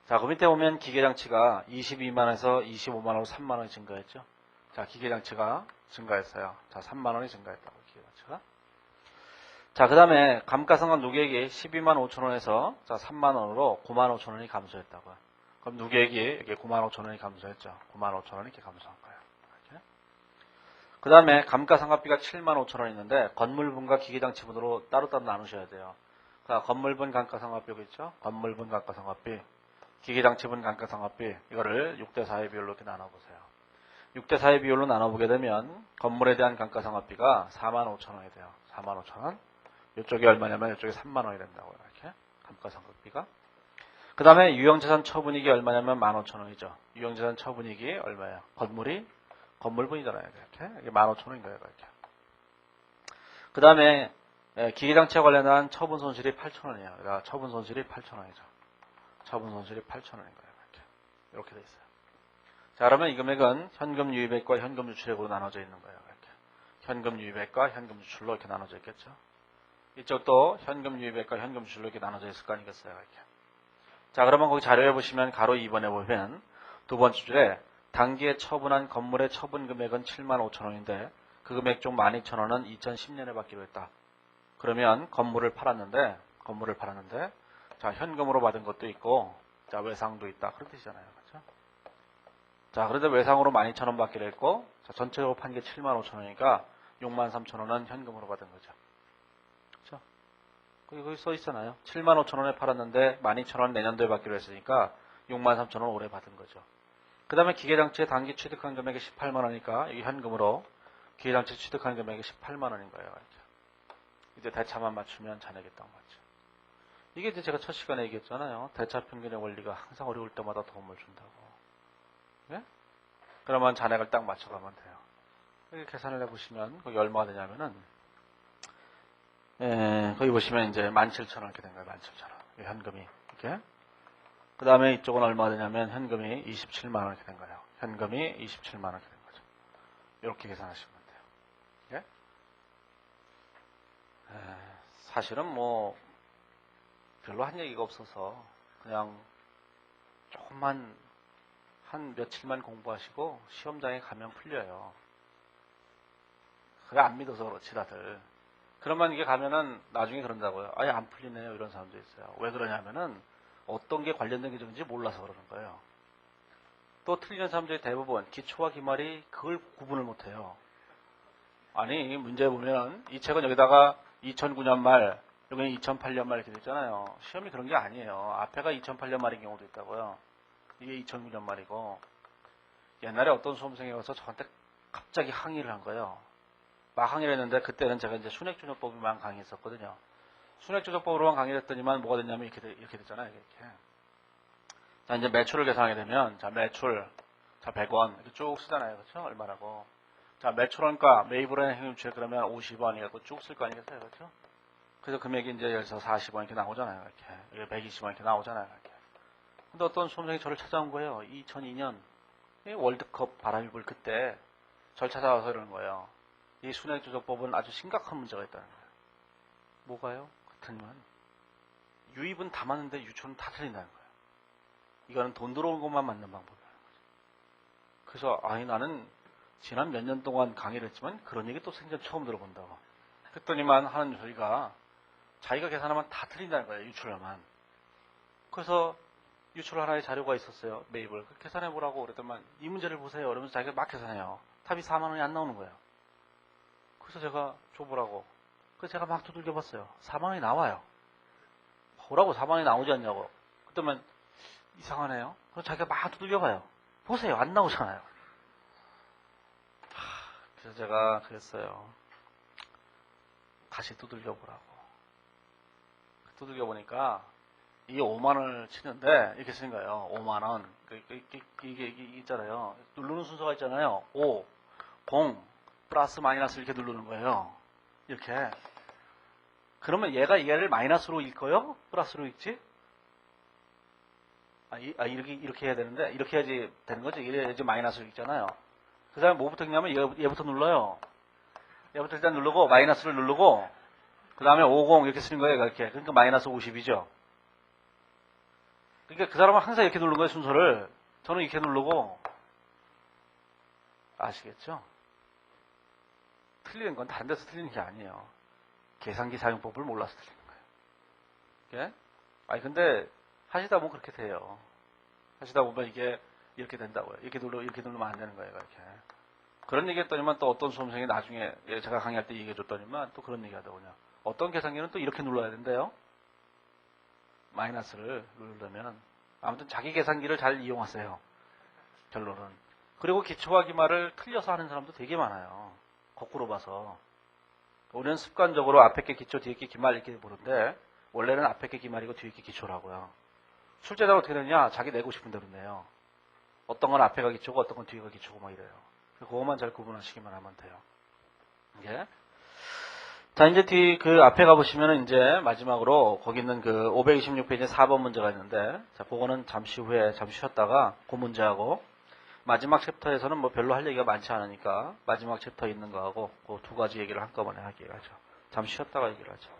자, 그 밑에 보면 기계장치가 22만원에서 25만원으로 3만원이 증가했죠. 자, 기계장치가 증가했어요. 자, 3만원이 증가했다고, 기계장치가. 자, 그 다음에 감가상각 누계액이 12만 5천원에서 자, 3만원으로 9만 5천원이 감소했다고요. 그럼 누계액이 여기 9만 5천원이 감소했죠. 9만 5천원이 이렇게 감소한 거예요. 이렇게. 그 다음에 감가상각비가 7만 5천원 있는데 건물분과 기계장치분으로 따로따로 나누셔야 돼요. 그러니까 건물분 감가상각비 여기 있죠. 건물분 감가상각비. 기계장치분 감가상각비 이거를 6대4의 비율로 이렇게 나눠보세요. 6대4의 비율로 나눠보게 되면 건물에 대한 감가상각비가 45,000원이 돼요. 45,000원. 이쪽이 얼마냐면 이쪽이 3만원이 된다고요. 이렇게 감가상각비가. 그 다음에 유형자산 처분이익이 얼마냐면 15,000원이죠. 유형자산 처분이익이 얼마예요? 건물분이잖아요. 이렇게. 이게 15,000원인 거예요. 이렇게. 그 다음에 기계장치와 관련한 처분 손실이 8,000원이에요. 그러니까 처분 손실이 8,000원이죠. 처분 손실이 8,000원인 거예요. 이렇게 돼 있어요. 자, 그러면 이 금액은 현금 유입액과 현금 유출액으로 나눠져 있는 거예요. 이렇게. 현금 유입액과 현금 유출로 이렇게 나눠져 있겠죠. 이쪽도 현금 유입액과 현금 유출로 이렇게 나눠져 있을 거 아니겠어요. 이렇게. 자, 그러면 거기 자료에 보시면 가로 2번에 보면 두 번째 줄에 당기에 처분한 건물의 처분 금액은 7만 5천원인데 그 금액 중 12,000원은 2010년에 받기로 했다. 그러면 건물을 팔았는데 자, 현금으로 받은 것도 있고 자, 외상도 있다. 그런 뜻이잖아요. 그렇죠? 자, 그런데 외상으로 12,000원 받기로 했고 자, 전체적으로 판 게 7만 5천원이니까 6만 3천원은 현금으로 받은 거죠. 그렇죠? 거기 써 있잖아요. 7만 5천원에 팔았는데 12,000원 내년도에 받기로 했으니까 6만 3천원 올해 받은 거죠. 그 다음에 기계장치에 단기 취득한 금액이 18만 원이니까 이 현금으로 기계장치 취득한 금액이 18만 원인 거예요. 이제 대차만 맞추면 잔액이 딱 맞죠. 이게 이제 제가 첫 시간에 얘기했잖아요. 대차 평균의 원리가 항상 어려울 때마다 도움을 준다고. 예? 그러면 잔액을 딱 맞춰가면 돼요. 이렇게 계산을 해보시면 거기 얼마가 되냐면은 거기 보시면 이제 17,000원 이렇게 된 거예요. 17,000원. 현금이 이렇게. 그 다음에 이쪽은 얼마가 되냐면 현금이 27만 원 이렇게 된 거예요. 현금이 27만 원 이렇게 된 거죠. 이렇게 계산하시면 돼요. 예? 사실은 뭐 별로 한 얘기가 없어서 그냥 조금만 한 며칠만 공부하시고 시험장에 가면 풀려요. 그게 안 믿어서 그렇지 다들. 그러면 이게 가면은 나중에 그런다고요. 아예 안 풀리네요. 이런 사람도 있어요. 왜 그러냐면은 어떤 게 관련된 게 뭔지 몰라서 그러는 거예요. 또 틀리는 사람들이 대부분 기초와 기말이 그걸 구분을 못해요. 아니 문제 보면 이 책은 여기다가 2009년 말 여기는 2008년 말 이렇게 됐잖아요. 시험이 그런 게 아니에요. 앞에가 2008년 말인 경우도 있다고요. 이게 2009년 말이고 옛날에 어떤 수험생이 와서 저한테 갑자기 항의를 한 거예요. 막 항의를 했는데 그때는 제가 이제 순액조정법만 강의했었거든요. 순액조정법으로만 강의를 했더니만 뭐가 됐냐면 이렇게 됐잖아요. 이렇게. 자, 이제 매출을 계산하게 되면 자, 매출 자, 100원 이렇게 쭉 쓰잖아요. 그렇죠? 얼마라고. 자, 매출원가 매입으로 한 행위주에 그러면 50원 이라고 쭉 쓸 거 아니겠어요? 그렇죠? 그래서 금액이 이제 여기서 40원 이렇게 나오잖아요. 이렇게. 120원 이렇게 나오잖아요. 이렇게. 근데 어떤 수험생이 저를 찾아온 거예요. 2002년 월드컵 바람이 불 그때 저를 찾아와서 이러는 거예요. 이 순액조정법은 아주 심각한 문제가 있다는 거예요. 뭐가요? 그렇더니만 유입은 다 맞는데 유출은 다 틀린다는 거예요. 이거는 돈 들어오는 것만 맞는 방법이라는 거죠. 그래서 아니 나는 지난 몇 년 동안 강의를 했지만 그런 얘기 또 생전 처음 들어본다고. 그랬더니만 하는 소리가 자기가 계산하면 다 틀린다는 거예요. 유출하면. 그래서 유출 하나의 자료가 있었어요. 매입을. 계산해보라고 그랬더니만 이 문제를 보세요. 그러면서 자기가 막 계산해요. 탑이 4만 원이 안 나오는 거예요. 그래서 제가 줘보라고. 그래서 제가 막 두들겨봤어요. 4만 원이 나와요. 뭐라고 4만 원이 나오지 않냐고. 그랬더니 이상하네요. 그래서 자기가 막 두들겨봐요. 보세요. 안 나오잖아요. 그래서 제가 그랬어요. 다시 두들겨보라고. 두들겨보니까 이게 5만 원을 치는데 이렇게 쓰는 거예요. 5만 원. 이게 있잖아요. 누르는 순서가 있잖아요. 5, 0, 플러스 마이너스 이렇게 누르는 거예요. 이렇게. 그러면 얘를 마이너스로 읽어요? 플러스로 읽지? 이렇게 해야 되는데 이렇게 해야지 되는 거죠. 이래야지 마이너스로 읽잖아요. 그 다음에 뭐부터 읽냐면 얘부터 눌러요. 얘부터 일단 누르고 마이너스를 누르고 그 다음에 50 이렇게 쓰는 거예요. 이렇게. 그러니까 마이너스 50이죠. 그러니까 그 사람은 항상 이렇게 누르는 거예요. 순서를. 저는 이렇게 누르고 아시겠죠? 틀리는 건 다른 데서 틀리는 게 아니에요. 계산기 사용법을 몰라서 틀리는 거예요. 이게? 근데 하시다 보면 그렇게 돼요. 하시다 보면 이게 이렇게 된다고요. 이렇게 누르면 안 되는 거예요. 이렇게. 그런 얘기 했더니만 또 어떤 수험생이 나중에 제가 강의할 때 얘기해 줬더니만 또 그런 얘기 하더군요. 어떤 계산기는 또 이렇게 눌러야 된대요. 마이너스를 누르려면. 아무튼 자기 계산기를 잘 이용하세요. 결론은. 그리고 기초와 기말을 틀려서 하는 사람도 되게 많아요. 거꾸로 봐서. 우리는 습관적으로 앞에 게 기초, 뒤에 게 기말 이렇게 보는데 원래는 앞에 게 기말이고 뒤에 게 기초라고요. 출제자가 어떻게 되느냐? 자기 내고 싶은 대로 내요. 어떤 건 앞에가 기초고 어떤 건 뒤가 기초고 막 이래요. 그거만 잘 구분하시기만 하면 돼요. 이게. 자, 이제 그 앞에 가보시면은 이제 마지막으로 거기 있는 그 526페이지 4번 문제가 있는데, 자, 그거는 잠시 후에 잠시 쉬었다가 그 문제하고 마지막 챕터에서는 뭐 별로 할 얘기가 많지 않으니까 마지막 챕터에 있는 거하고 그 두 가지 얘기를 한꺼번에 하기로 하죠. 잠시 쉬었다가 얘기를 하죠.